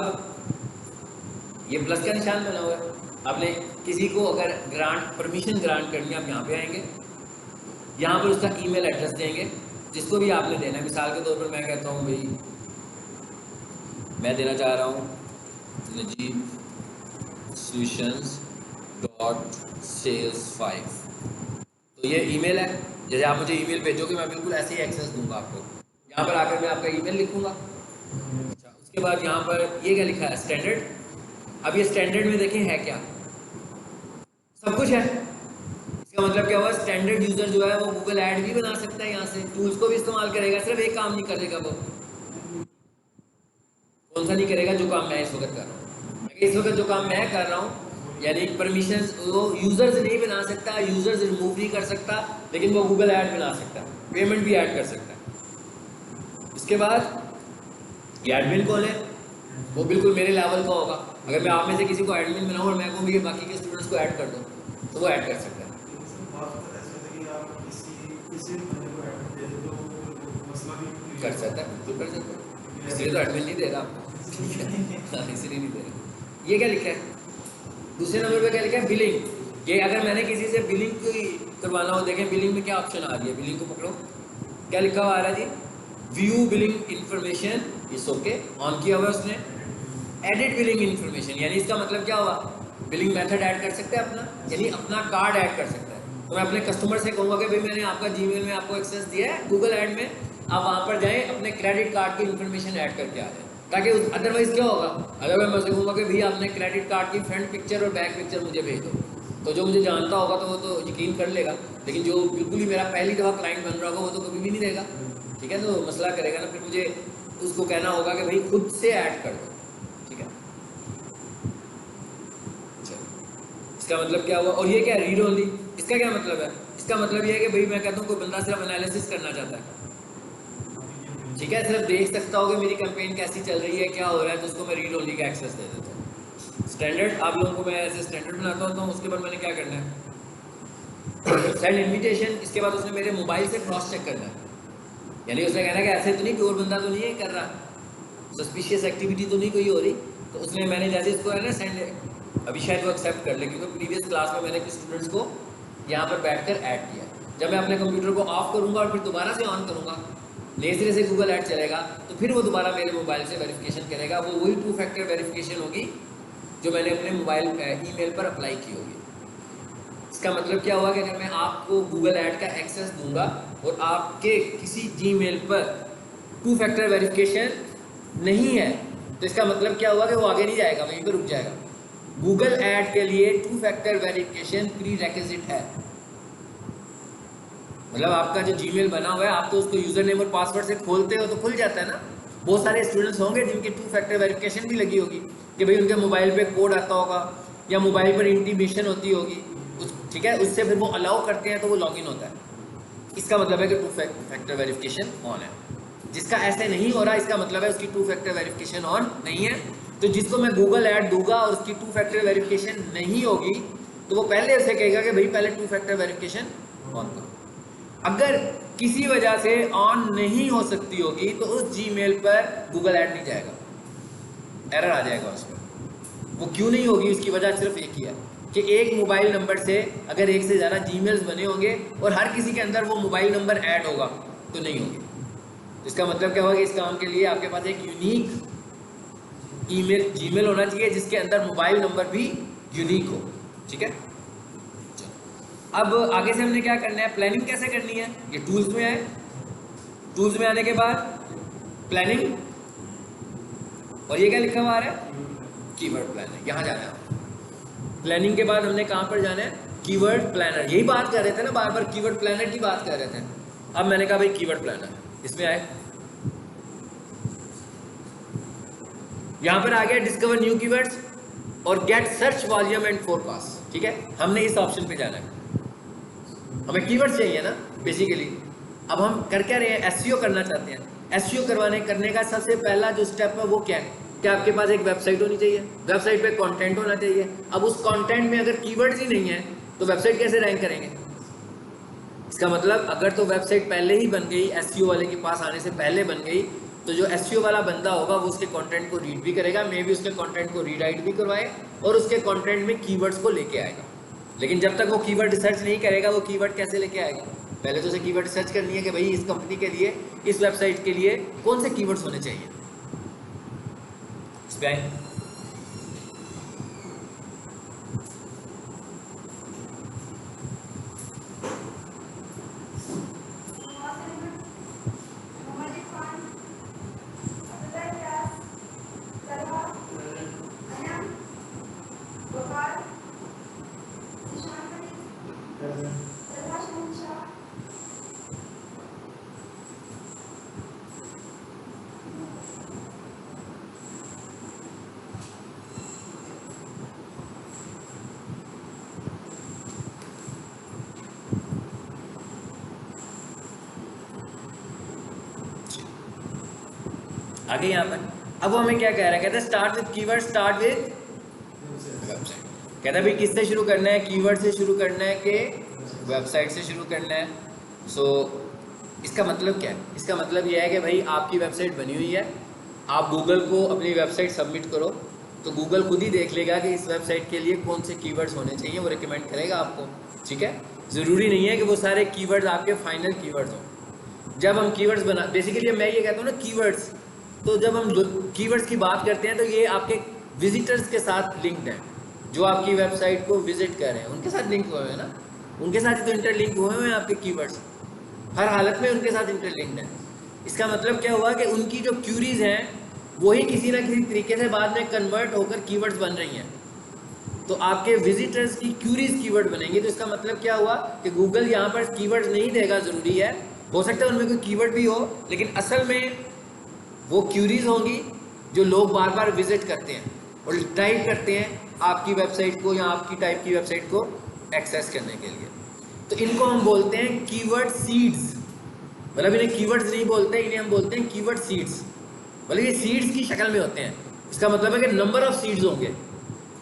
ये प्लस का निशान बना हुआ है। आपने किसी को अगर ग्रांट, परमिशन ग्रांट करनी है, आप यहाँ पे आएंगे, यहाँ पर उसका ईमेल एड्रेस देंगे जिसको भी आपने देना है। मिसाल के तौर पर मैं कहता हूँ भाई मैं देना चाह रहा हूँ नजीब solutions.sales5, तो ये ईमेल है। जैसे आप मुझे ईमेल भेजोगे, मैं बिल्कुल ऐसे ही एक्सेस दूंगा आपको। यहाँ पर आकर मैं आपका ईमेल लिखूंगा। अच्छा, उसके बाद यहाँ पर ये क्या लिखा है, स्टैंडर्ड। अब ये स्टैंडर्ड में देखें है क्या, सब कुछ है। इसका मतलब क्या हुआ, स्टैंडर्ड यूजर जो है वो गूगल ऐड भी बना सकता है, यहाँ से टूल्स को भी इस्तेमाल करेगा। सिर्फ एक काम नहीं करेगा वो, कौन सा नहीं करेगा, जो काम मैं इस वक्त कर रहा हूँ। इस वक्त जो काम मैं कर रहा हूँ, यानी परमिशन वो यूजर्स नहीं बना सकता, यूजर्स रिमूव नहीं कर सकता, लेकिन वो गूगल ऐड बना सकता है, पेमेंट भी ऐड कर सकता है। इसके बाद ये एडमिन कौन है, वो बिल्कुल मेरे लेवल का होगा। अगर मैं आप में से किसी को एडमिन बनाऊँ और मैं कहूँ कि बाकी के स्टूडेंट्स को ऐड कर दो, तो वो ऐड कर सकता है। कर सकता है, बिल्कुल कर सकता है, इसलिए तो एडमिन नहीं दे रहा आपको, ठीक है, इसलिए नहीं दे रहा। ये क्या लिखा है, दूसरे नंबर पे क्या लिखा है, बिलिंग। ये अगर मैंने किसी से बिलिंग की करवाना हो, देखें बिलिंग में क्या ऑप्शन आ रही है, बिलिंग को पकड़ो, क्या लिखा हुआ आ रहा है जी, व्यू बिलिंग इंफॉर्मेशन, इस ओके ऑन किया हुआ उसने। एडिट बिलिंग इंफॉर्मेशन, यानी इसका मतलब क्या हुआ बिलिंग मेथड ऐड कर सकता है अपना, यानी अपना कार्ड ऐड कर सकता है। तो मैं अपने कस्टमर से कहूँगा कि भाई मैंने आपका जीमेल में आपको एक्सेस दिया है गूगल ऐड में, आप वहाँ पर जाएँ अपने क्रेडिट कार्ड की इन्फॉर्मेशन ऐड करके आ जाए, ताकि अदरवाइज क्या होगा, अदरवाइज मैं कहूँगा कि भैया आपने क्रेडिट कार्ड की फ्रंट पिक्चर और बैक पिक्चर मुझे भेज दो, तो जो मुझे जानता होगा तो वो तो यकीन कर लेगा, लेकिन जो बिल्कुल ही मेरा पहली दफ़ा क्लाइंट बन रहा होगा वो तो कभी भी नहीं देगा, ठीक है, तो मसला करेगा ना, फिर मुझे उसको कहना होगा कि भाई खुद से ऐड कर दो, ठीक है। इसका मतलब क्या हुआ, और ये क्या रीड ओनली, इसका क्या मतलब है, इसका मतलब ये है कि भाई मैं कहता हूँ कोई बंदा सिर्फ एनालिसिस करना चाहता है, ठीक है, सिर्फ देख सकता हो कि मेरी कैंपेन कैसी चल रही है, क्या हो रहा है, तो उसको मैं रीड ओनली का एक्सेस दे देता हूँ। स्टैंडर्ड आप लोगों को मैं ऐसे स्टैंडर्ड बनाता हूँ, तो उसके बाद मैंने क्या करना है, सेंड इन्विटेशन, इसके बाद उसने मेरे मोबाइल से क्रॉस चेक करना है, यानी उसने कहना कि ऐसे तो नहीं, प्योर बंदा तो नहीं है कर रहा, सस्पिशियस एक्टिविटी तो नहीं कोई हो रही, तो उसने मैंने जैसे इसको है ना सेंड, अभी शायद वो एक्सेप्ट कर ले, क्योंकि प्रीवियस क्लास में मैंने कुछ स्टूडेंट्स को यहाँ पर बैठकर ऐड किया। जब मैं अपने कंप्यूटर को ऑफ करूँगा और फिर दोबारा से ऑन करूँगा, नए सिरे से गूगल ऐड चलेगा, तो फिर वो दोबारा मेरे मोबाइल से वेरिफिकेशन करेगा, वो वही 2 फैक्टर वेरिफिकेशन होगी जो मैंने अपने मोबाइल ईमेल पर अप्लाई की होगी। इसका मतलब क्या हुआ कि अगर मैं आपको गूगल ऐड का एक्सेस दूंगा और आपके किसी जीमेल पर 2 फैक्टर वेरिफिकेशन नहीं है, तो इसका मतलब क्या हुआ कि वो आगे नहीं जाएगा, वहीं पर रुक जाएगा। गूगल ऐड के लिए 2 फैक्टर वेरिफिकेशन प्री रेक्विजिट है, मतलब आपका जो जीमेल बना हुआ है, आप तो उसको यूजर नेम और पासवर्ड से खोलते हो तो खुल जाता है ना। बहुत सारे स्टूडेंट्स होंगे जिनकी 2 फैक्टर वेरिफिकेशन भी लगी होगी कि भाई उनके मोबाइल पे कोड आता होगा या मोबाइल पर इंटीमेशन होती होगी, ठीक है, उससे फिर वो अलाउ करते हैं तो वो लॉगिन होता है। इसका मतलब है कि 2 फैक्टर वेरिफिकेशन ऑन है। जिसका ऐसे नहीं हो रहा, इसका मतलब है उसकी 2 फैक्टर वेरिफिकेशन ऑन नहीं है। तो जिसको मैं गूगल ऐड दूंगा और उसकी 2 फैक्टर वेरिफिकेशन नहीं होगी, तो वो पहले उसे कहेगा कि भाई पहले 2 फैक्टर वेरिफिकेशन ऑन करो। अगर किसी वजह से ऑन नहीं हो सकती होगी तो उस जीमेल पर गूगल ऐड नहीं जाएगा, एरर आ जाएगा उसमें। वो क्यों नहीं होगी, उसकी वजह सिर्फ एक ही है कि एक मोबाइल नंबर से अगर एक से ज़्यादा जीमेल्स बने होंगे और हर किसी के अंदर वो मोबाइल नंबर ऐड होगा तो नहीं होगी। इसका मतलब क्या होगा कि इस काम के लिए आपके पास एक यूनिक ईमेल जीमेल होना चाहिए जिसके अंदर मोबाइल नंबर भी यूनिक हो, ठीक है। अब आगे से हमने क्या करना है, प्लानिंग कैसे करनी है, ये टूल्स में आए, टूल्स में आने के बाद प्लानिंग, और ये क्या लिखा हुआ है, कीवर्ड प्लानर, यहाँ जाना है। प्लानिंग के बाद हमने कहाँ पर जाना है, कीवर्ड प्लानर, यही बात कर रहे थे ना, बार बार कीवर्ड प्लानर की बात कर रहे थे। अब मैंने कहा भाई कीवर्ड प्लानर, इसमें आए, यहाँ पर आ गया डिस्कवर न्यू कीवर्ड्स और get search volume and forecast, ठीक है, हमने इस ऑप्शन पे जाना है। हमें कीवर्ड्स चाहिए ना बेसिकली। अब हम कर क्या रहे हैं, एसईओ करना चाहते हैं। एसईओ करने का सबसे पहला जो स्टेप है वो क्या है, कि आपके पास एक वेबसाइट होनी चाहिए, वेबसाइट पे कंटेंट होना चाहिए। अब उस कंटेंट में अगर कीवर्ड्स ही नहीं है तो वेबसाइट कैसे रैंक करेंगे। इसका मतलब अगर तो वेबसाइट पहले ही बन गई, एसईओ वाले के पास आने से पहले बन गई, तो जो एसईओ वाला बंदा होगा वो उसके कंटेंट को रीड भी करेगा, मे भी उसके कंटेंट को रीडाइट भी करवाए और उसके कंटेंट में कीवर्ड्स को लेके आएगा। लेकिन जब तक वो कीवर्ड रिसर्च नहीं करेगा, वो कीवर्ड कैसे लेके आएगा। पहले तो उसे कीवर्ड रिसर्च करनी है कि भाई इस कंपनी के लिए, इस वेबसाइट के लिए कौन से कीवर्ड्स होने चाहिए। इस पे आए, आगे यहाँ पर अब वो हमें क्या कह रहा है, कहता है start with keyword, start with website. कहता है भाई किससे शुरू करना है, कीवर्ड से शुरू करना है कि वेबसाइट से शुरू करना है। सो इसका मतलब क्या है, इसका मतलब यह है कि भाई आपकी वेबसाइट बनी हुई है, आप गूगल को अपनी वेबसाइट सबमिट करो तो गूगल खुद ही देख लेगा कि इस वेबसाइट के लिए कौन से कीवर्ड्स होने चाहिए, वो रिकमेंड करेगा आपको, ठीक है। ज़रूरी नहीं है कि वो सारे कीवर्ड्स आपके फाइनल कीवर्ड्स हों। जब हम कीवर्ड्स बना, बेसिकली मैं ये कहता हूँ ना कीवर्ड्स, तो जब हम कीवर्ड्स की बात करते हैं तो ये आपके विजिटर्स के साथ लिंक्ड है। जो आपकी वेबसाइट को विजिट कर रहे हैं उनके साथ लिंक हुए हैं ना, उनके साथ ही तो इंटरलिंक हुए हैं आपके कीवर्ड्स, हर हालत में उनके साथ इंटरलिंक्ड है। इसका मतलब क्या हुआ कि उनकी जो क्यूरीज हैं वही किसी ना किसी तरीके से बाद में कन्वर्ट होकर कीवर्ड्स बन रही हैं, तो आपके विजिटर्स की क्यूरीज कीवर्ड बनेंगे। तो इसका मतलब क्या हुआ कि गूगल यहाँ पर कीवर्ड्स नहीं देगा, ज़रूरी है, हो सकता है उनमें कोई कीवर्ड भी हो, लेकिन असल में वो क्यूरीज होंगी जो लोग बार बार विजिट करते हैं और टाइप करते हैं आपकी वेबसाइट को या आपकी टाइप की वेबसाइट को एक्सेस करने के लिए। तो इनको हम बोलते हैं कीवर्ड सीड्स, मतलब इन्हें कीवर्ड्स नहीं बोलते, इन्हें हम बोलते हैं कीवर्ड सीड्स, मतलब ये सीड्स की शक्ल में होते हैं। इसका मतलब है कि नंबर ऑफ सीड्स होंगे,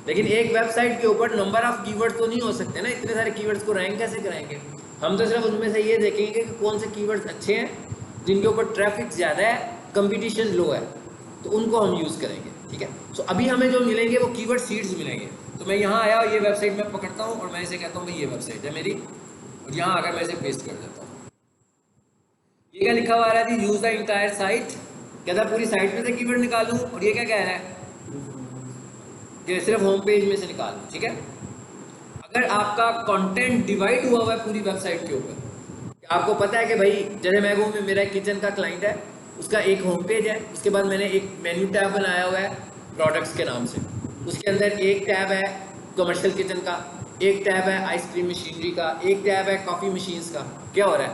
लेकिन एक वेबसाइट के ऊपर नंबर ऑफ कीवर्ड्स तो नहीं हो सकते ना, इतने सारे कीवर्ड्स को रैंक कैसे कराएंगे। हम तो सिर्फ उनमें से ये देखेंगे कि कौन से कीवर्ड्स अच्छे हैं, जिनके ऊपर ट्रैफिक ज़्यादा है, कंपटीशन लो है, तो उनको हम यूज़ करेंगे, ठीक है। सो अभी हमें जो मिलेंगे वो कीवर्ड सीड्स मिलेंगे। तो मैं यहाँ आया, ये वेबसाइट मैं पकड़ता हूँ और मैं इसे कहता हूँ भाई ये वेबसाइट है मेरी, और यहाँ आकर मैं इसे पेस्ट कर देता हूँ। ये क्या लिखा हुआ आ रहा है, यूज़ द इंटायर साइट, कहता पूरी साइट में से कीवर्ड निकालूँ, और ये क्या कह रहा है कि सिर्फ होम पेज में से निकाल लूँ, ठीक है। अगर आपका कंटेंट डिवाइड हुआ हुआ है पूरी वेबसाइट के ऊपर, आपको पता है कि भाई जैसे मैं कहूँ मेरा किचन का क्लाइंट है, उसका एक होम पेज है, उसके बाद मैंने एक मेन्यू टैब बनाया हुआ है प्रोडक्ट्स के नाम से, उसके अंदर एक टैब है कमर्शियल किचन का, एक टैब है आइसक्रीम मशीनरी का, एक टैब है कॉफ़ी मशीन्स का। क्या हो रहा है,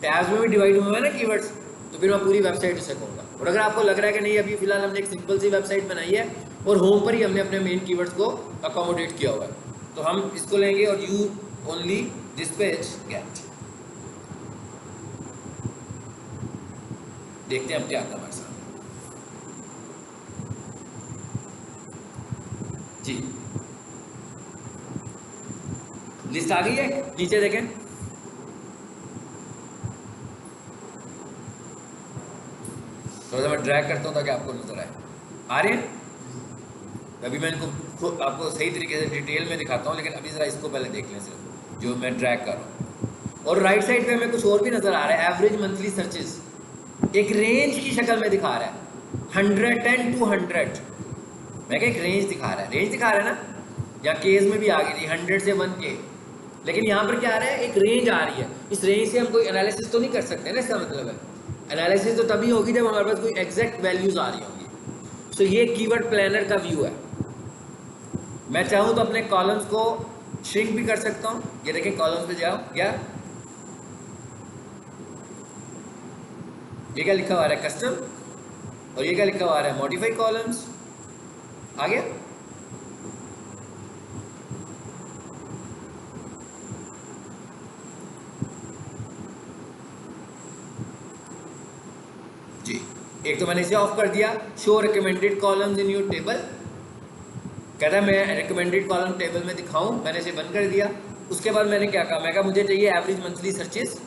टैब्स में भी डिवाइड हुए हैं ना कीवर्ड्स, तो फिर मैं पूरी वेबसाइट उसे कहूँगा। और अगर आपको लग रहा है कि नहीं अभी फिलहाल हमने एक सिंपल सी वेबसाइट बनाई है और होम पर ही हमने अपने मेन कीवर्ड्स को अकोमोडेट किया हुआ है, तो हम इसको लेंगे और यू ओनली डिस्पैच गेट, देखते हैं अब क्या आता है हमारे साथ। जी लिस्ट आ गई है, नीचे देखें, थोड़ा सा मैं ड्रैग करता हूँ ताकि आपको नजर आए। आ रहे हैं, अभी मैं इनको आपको सही तरीके से डिटेल में दिखाता हूँ, लेकिन अभी ज़रा इसको पहले देख लें सिर्फ जो मैं ड्रैग कर रहा हूँ। और राइट साइड पे हमें कुछ और भी नज़र आ रहा है, एवरेज मंथली सर्चेस एक रेंज की शक्ल में दिखा रहा है, 110 to 100, मैं क्या एक रेंज दिखा रहा है, रेंज दिखा रहा है ना, या केस में भी आ गई थी 100 से 1K, लेकिन यहाँ पर क्या आ रहा है, एक रेंज आ रही है। इस रेंज से हम कोई एनालिसिस तो नहीं कर सकते ना, इसका मतलब है एनालिसिस तो तभी होगी जब हमारे पास कोई एग्जैक्ट वैल्यूज आ रही होंगी। तो ये कीवर्ड प्लानर का व्यू है। मैं चाहूँ तो अपने कॉलम्स को श्रिंक भी कर सकता हूँ, ये देखें कॉलम्स पे जाओ, क्या ये क्या लिखा हुआ है कस्टम, और ये क्या लिखा हुआ है मॉडिफाई कॉलम्स, आ गया। जी एक तो मैंने इसे ऑफ कर दिया, show recommended columns in your table, कहता है मैं रिकमेंडेड कॉलम टेबल में दिखाऊं, मैंने इसे बंद कर दिया। उसके बाद मैंने क्या कहा, मैं कहा मुझे चाहिए एवरेज मंथली सर्चेस,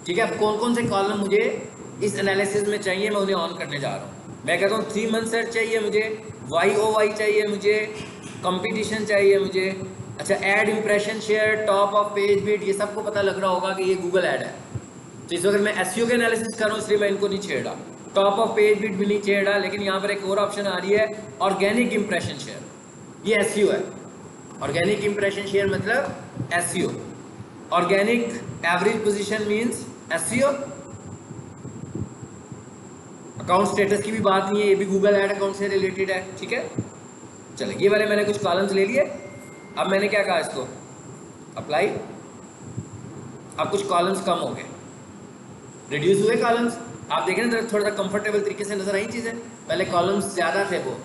ठीक है। अब कौन कौन से कॉलम मुझे इस एनालिसिस में चाहिए, मैं उन्हें ऑन करने जा रहा हूँ। मैं कहता हूँ 3 मंथ सर्च चाहिए मुझे, YOY चाहिए मुझे, कंपटीशन चाहिए मुझे, अच्छा add impression share, top of page bit, ये सबको पता लग रहा होगा कि ये गूगल ऐड है। तो इस वक्त मैं SEO के एनालिसिस कर रहा हूँ, इसलिए मैं इनको नहीं छेड़ा, टॉप ऑफ पेज बिट भी नहीं छेड़ा, लेकिन यहाँ पर एक और ऑप्शन आ रही है ऑर्गेनिक इंप्रेशन शेयर, ये SEO है। ऑर्गेनिक इंप्रेशन शेयर मतलब SEO, organic average position means SEO। Account status की भी बात नहीं है, ये भी गूगल ऐड अकाउंट से रिलेटेड है, ठीक है। चलिए ये वाले मैंने कुछ कॉलम्स ले लिए, अब मैंने क्या कहा इसको अप्लाई, अब कुछ कॉलम्स कम हो गए, रिड्यूस हुए कॉलम्स, आप देखें ना थोड़ा सा कंफर्टेबल तरीके से नजर आई चीज़ें, पहले कॉलम्स ज़्यादा थे वो।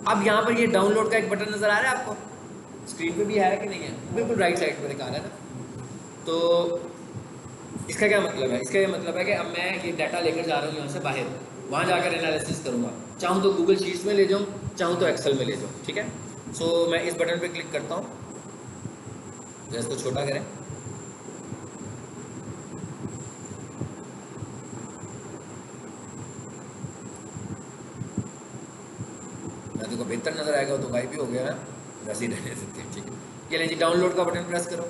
अब यहाँ पर ये डाउनलोड का एक बटन नज़र आ रहा है आपको, स्क्रीन पे भी है कि नहीं है, बिल्कुल राइट साइड पर दिखा रहा है ना। तो इसका क्या मतलब है, इसका ये मतलब है कि अब मैं ये डाटा लेकर जा रहा हूँ यहाँ से बाहर, वहाँ जाकर एनालिसिस करूँगा, चाहूँ तो गूगल शीट्स में ले जाऊँ, चाहूँ तो एक्सेल में ले जाऊँ, ठीक है। सो मैं इस बटन पे क्लिक करता हूँ, जरा इसको छोटा करें, मैं देखो बेहतर नज़र आएगा, तो गायब भी हो गया है, वैसे ही रहने देते हैं, ठीक है। ये लीजिए डाउनलोड का बटन प्रेस करो,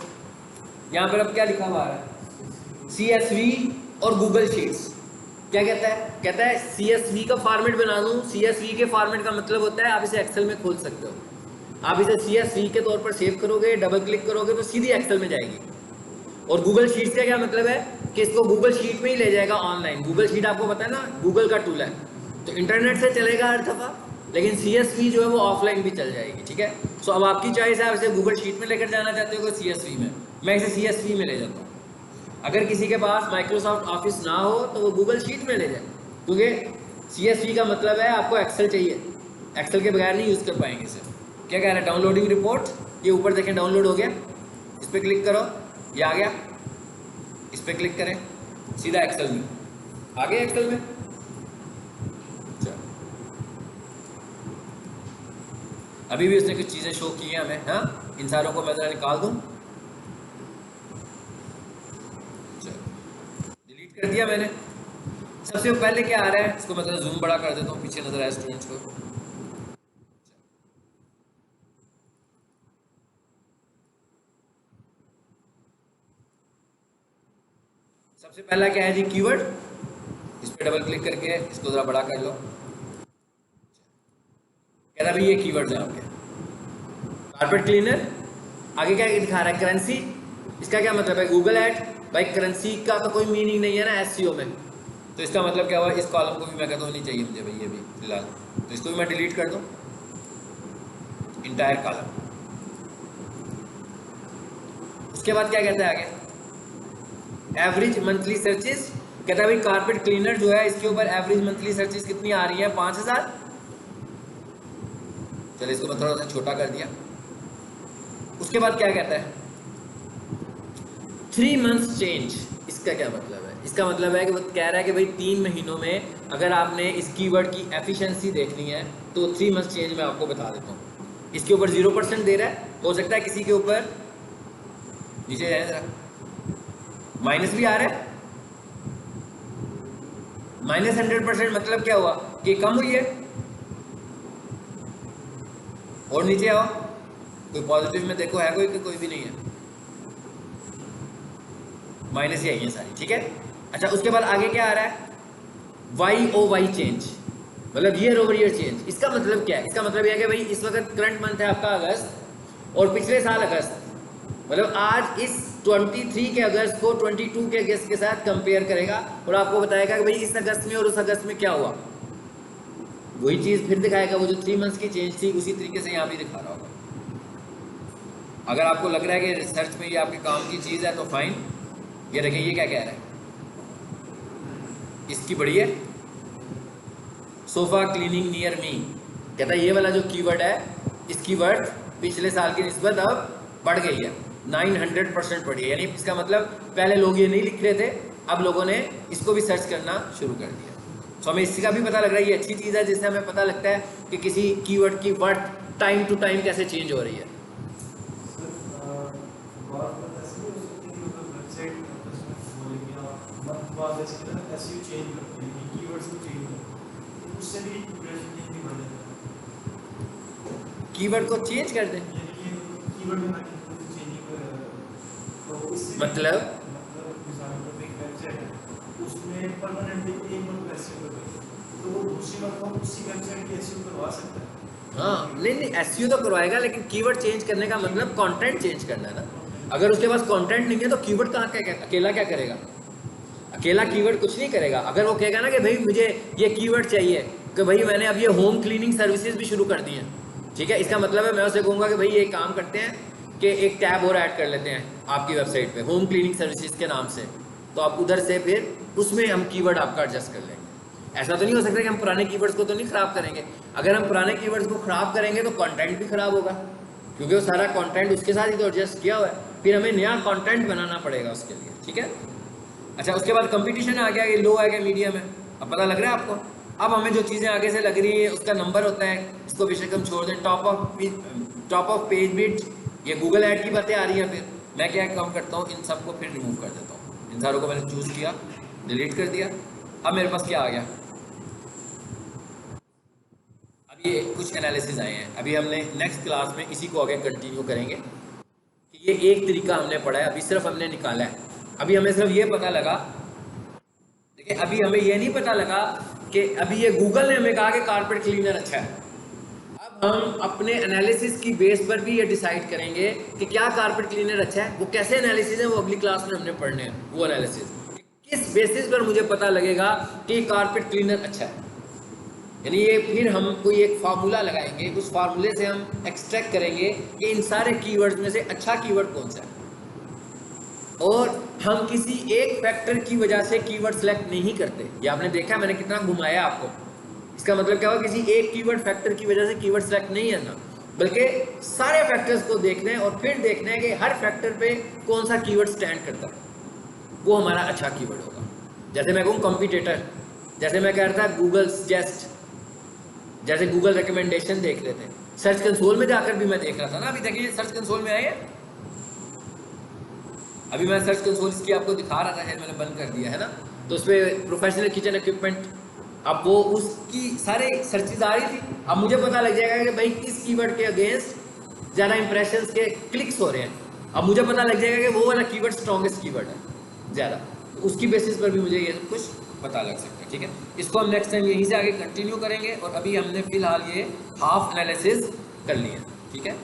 यहाँ पर अब क्या लिखा हुआ है CSV और गूगल शीट्स। क्या कहता है, कहता है CSV का फॉर्मेट बना दूं, CSV के फॉर्मेट का मतलब होता है आप इसे एक्सेल में खोल सकते हो, आप इसे CSV के तौर पर सेव करोगे, डबल क्लिक करोगे तो सीधी एक्सेल में जाएगी। और गूगल शीट्स का क्या मतलब है कि इसको गूगल शीट में ही ले जाएगा ऑनलाइन। गूगल शीट आपको पता है ना, गूगल का टूल है, तो इंटरनेट से चलेगा हर दफ़ा, लेकिन CSV जो है वो ऑफलाइन भी चल जाएगी, ठीक है। सो अब आपकी चॉइस है, आप इसे गूगल शीट में लेकर जाना चाहते हो कि CSV में। मैं इसे CSV में ले जाता हूँ। अगर किसी के पास माइक्रोसॉफ्ट ऑफिस ना हो तो वो गूगल शीट में ले जाए, क्योंकि CSV का मतलब है आपको एक्सेल चाहिए, एक्सेल के बगैर नहीं यूज़ कर पाएंगे इसे। क्या कह रहा है, डाउनलोडिंग रिपोर्ट, ये ऊपर देखें डाउनलोड हो गया, इस पर क्लिक करो, ये आ गया, इस पर क्लिक करें, सीधा एक्सेल में आ गया, एक्सेल में। अभी भी उसने कुछ चीज़ें शो की हैं हमें, हाँ, इन सारों को मैं ज़रा निकाल दूँ, डिलीट कर दिया मैंने। सबसे पहले क्या आ रहा है, इसको मैं ज़रा जूम बड़ा कर देता हूँ, पीछे नजर आया स्टूडेंट्स को। सबसे पहला क्या है जी, कीवर्ड। इस पर डबल क्लिक करके इसको ज़रा बड़ा कर लो। कह रहा भाई ये कीवर्ड है आपके। कारपेट क्लीनर, आगे क्या दिखा रहा है, करेंसी। इसका क्या मतलब है, गूगल ऐड। भाई करेंसी का तो कोई मीनिंग नहीं है ना SEO में, तो इसका मतलब क्या हुआ, इस कॉलम को भी मैं कहता हूँ नहीं चाहिए मुझे भाई ये भी फिलहाल, तो इसको भी मैं डिलीट कर दूँ, इंटायर कॉलम। उसके बाद क्या कहता है आगे, एवरेज मंथली सर्चेस। कहता है भाई कारपेट क्लीनर जो है इसके ऊपर एवरेज मंथली सर्चेस कितनी आ रही है, 5000। चलिए इसको मैं थोड़ा सा छोटा कर दिया। उसके बाद क्या कहता है, 3 months चेंज। इसका क्या मतलब है, इसका मतलब है कि वो कह रहा है कि भाई 3 महीनों में अगर आपने इस कीवर्ड की एफिशिएंसी देखनी है तो 3 months चेंज मैं आपको बता देता हूँ। इसके ऊपर 0% दे रहा है, हो सकता है किसी के ऊपर नीचे जाए जरा, माइनस भी आ रहा है। -100% मतलब क्या हुआ कि कम हुई है। और नीचे आओ, कोई पॉजिटिव में देखो है कोई कि कोई भी नहीं है, माइनस ही आई है सारी, ठीक है। अच्छा उसके बाद आगे क्या आ रहा है, YOY चेंज, मतलब ईयर ओवर ईयर चेंज। इसका मतलब क्या है, इसका मतलब यह है कि भाई इस वक्त करंट मंथ है आपका अगस्त, और पिछले साल अगस्त, मतलब आज इस 23 के अगस्त को 22 के अगस्त के साथ कंपेयर करेगा और आपको बताएगा कि भाई इस अगस्त में और उस अगस्त में क्या हुआ। वही चीज़ फिर दिखाएगा, वो जो 3 months की चेंज थी उसी तरीके से यहाँ भी दिखा रहा होगा। अगर आपको लग रहा है कि रिसर्च में ये आपके काम की चीज़ है तो फाइन। ये देखिए ये क्या कह रहा है, इसकी बड़ी है, सोफ़ा क्लीनिंग नियर मी। कहता है ये वाला जो कीवर्ड है, इस कीवर्ड पिछले साल की निस्बत अब बढ़ गई है, 900% बढ़ी है। यानी इसका मतलब पहले लोग ये नहीं लिख रहे थे, अब लोगों ने इसको भी सर्च करना शुरू कर दिया। तो हमें इसका भी पता लग रहा है, ये अच्छी चीज़ है जिससे हमें पता लगता है कि किसी कीवर्ड की वर्ड टाइम टू टाइम कैसे चेंज हो रही है। कीवर्ड को चेंज कर दें मतलब उसमें परमानेंटली एक बार एसईओ कर दे तो वो दूसरी बार हम उसी वेबसाइट की एसईओ करवा सकता है। हाँ नहीं एसईओ तो करवाएगा, लेकिन कीवर्ड चेंज करने का मतलब कंटेंट चेंज करना है ना। अगर उसके पास कंटेंट नहीं है तो कीवर्ड कहाँ क्या अकेला क्या करेगा, अकेला कीवर्ड कुछ नहीं करेगा। अगर वो कहेगा ना कि भाई मुझे ये कीवर्ड चाहिए कि भाई मैंने अब ये होम क्लीनिंग सर्विसेज भी शुरू कर दी हैं, ठीक है, इसका मतलब है मैं उसे कहूँगा कि भाई ये काम करते हैं कि एक टैब और ऐड कर लेते हैं आपकी वेबसाइट पे होम क्लीनिंग सर्विसेज के नाम से, तो आप उधर से फिर उसमें हम कीवर्ड आपका एडजस्ट कर लेंगे। ऐसा तो नहीं हो सकता कि हम पुराने कीवर्ड्स को तो नहीं ख़राब करेंगे। अगर हम पुराने कीवर्ड्स को ख़राब करेंगे तो कंटेंट भी ख़राब होगा, क्योंकि वो सारा कंटेंट उसके साथ ही तो एडजस्ट किया हुआ है, फिर हमें नया कंटेंट बनाना पड़ेगा उसके लिए, ठीक है। अच्छा उसके बाद कंपटीशन आ गया, ये लो है क्या मीडियम है, अब पता लग रहा है आपको। अब हमें जो चीज़ें आगे से लग रही है उसका नंबर होता है, इसको बेशक हम छोड़ दें। टॉप ऑफ पेज बिट, ये गूगल ऐड की बातें आ रही हैं। फिर मैं क्या काम करता हूँ, इन सबको फिर रिमूव कर देता हूँ। इन सारों को मैंने चूज़ किया, डिलीट कर दिया। अब मेरे पास क्या आ गया, अब ये कुछ एनालिसिस आए हैं। अभी हमने नेक्स्ट क्लास में इसी को आगे कंटिन्यू करेंगे कि ये एक तरीका हमने पढ़ा है, अभी सिर्फ हमने निकाला है। अभी हमें सिर्फ ये पता लगा, देखिए अभी हमें ये नहीं पता लगा कि अभी ये गूगल ने हमें कहा कि कारपेट क्लीनर अच्छा है। अब हम अपने एनालिसिस की बेस पर भी ये डिसाइड करेंगे कि क्या कारपेट क्लीनर अच्छा है। वो कैसे एनालिसिस है वो अगली क्लास में हमने पढ़ने हैं। वो एनालिसिस किस बेसिस पर मुझे पता लगेगा कि कारपेट क्लीनर अच्छा है, यानी ये फिर हम कोई एक फार्मूला लगाएंगे, उस फार्मूले से हम एक्सट्रैक्ट करेंगे कि इन सारे कीवर्ड्स में से अच्छा कीवर्ड कौन सा है। और हम किसी एक फैक्टर की वजह से कीवर्ड सेलेक्ट नहीं करते। ये आपने देखा मैंने कितना घुमाया आपको। इसका मतलब क्या हुआ, किसी एक कीवर्ड फैक्टर की वजह से कीवर्ड सेलेक्ट नहीं करना, बल्कि सारे फैक्टर्स को देखना है और फिर देखना है कि हर फैक्टर पे कौन सा कीवर्ड स्टैंड करता है, वो हमारा अच्छा कीवर्ड होगा। जैसे मैं कहूँ कॉम्पिटिटर, जैसे मैं कह रहा था गूगल सजेस्ट, जैसे गूगल रिकमेंडेशन देख लेते हैं, सर्च कंसोल में जाकर भी मैं देख रहा था ना। अभी देखिए सर्च कंसोल में आए हैं, अभी मैं सर्च कंसोल इसकी आपको दिखा रहा था, मैंने बंद कर दिया है ना। तो उस पर प्रोफेशनल किचन इक्विपमेंट, अब वो उसकी सारे सर्चेज आ रही थी। अब मुझे पता लग जाएगा कि भाई किस कीवर्ड के अगेंस्ट ज़्यादा इंप्रेशंस के क्लिक्स हो रहे हैं। अब मुझे पता लग जाएगा कि वो वाला कीवर्ड स्ट्रॉन्गेस्ट कीवर्ड है ज़्यादा, तो उसकी बेसिस पर भी मुझे ये सब कुछ पता लग सकता है। ठीक है, इसको हम नेक्स्ट टाइम यहीं से आगे कंटिन्यू करेंगे। और अभी हमने फिलहाल ये हाफ एनालिसिस कर लिया। ठीक है।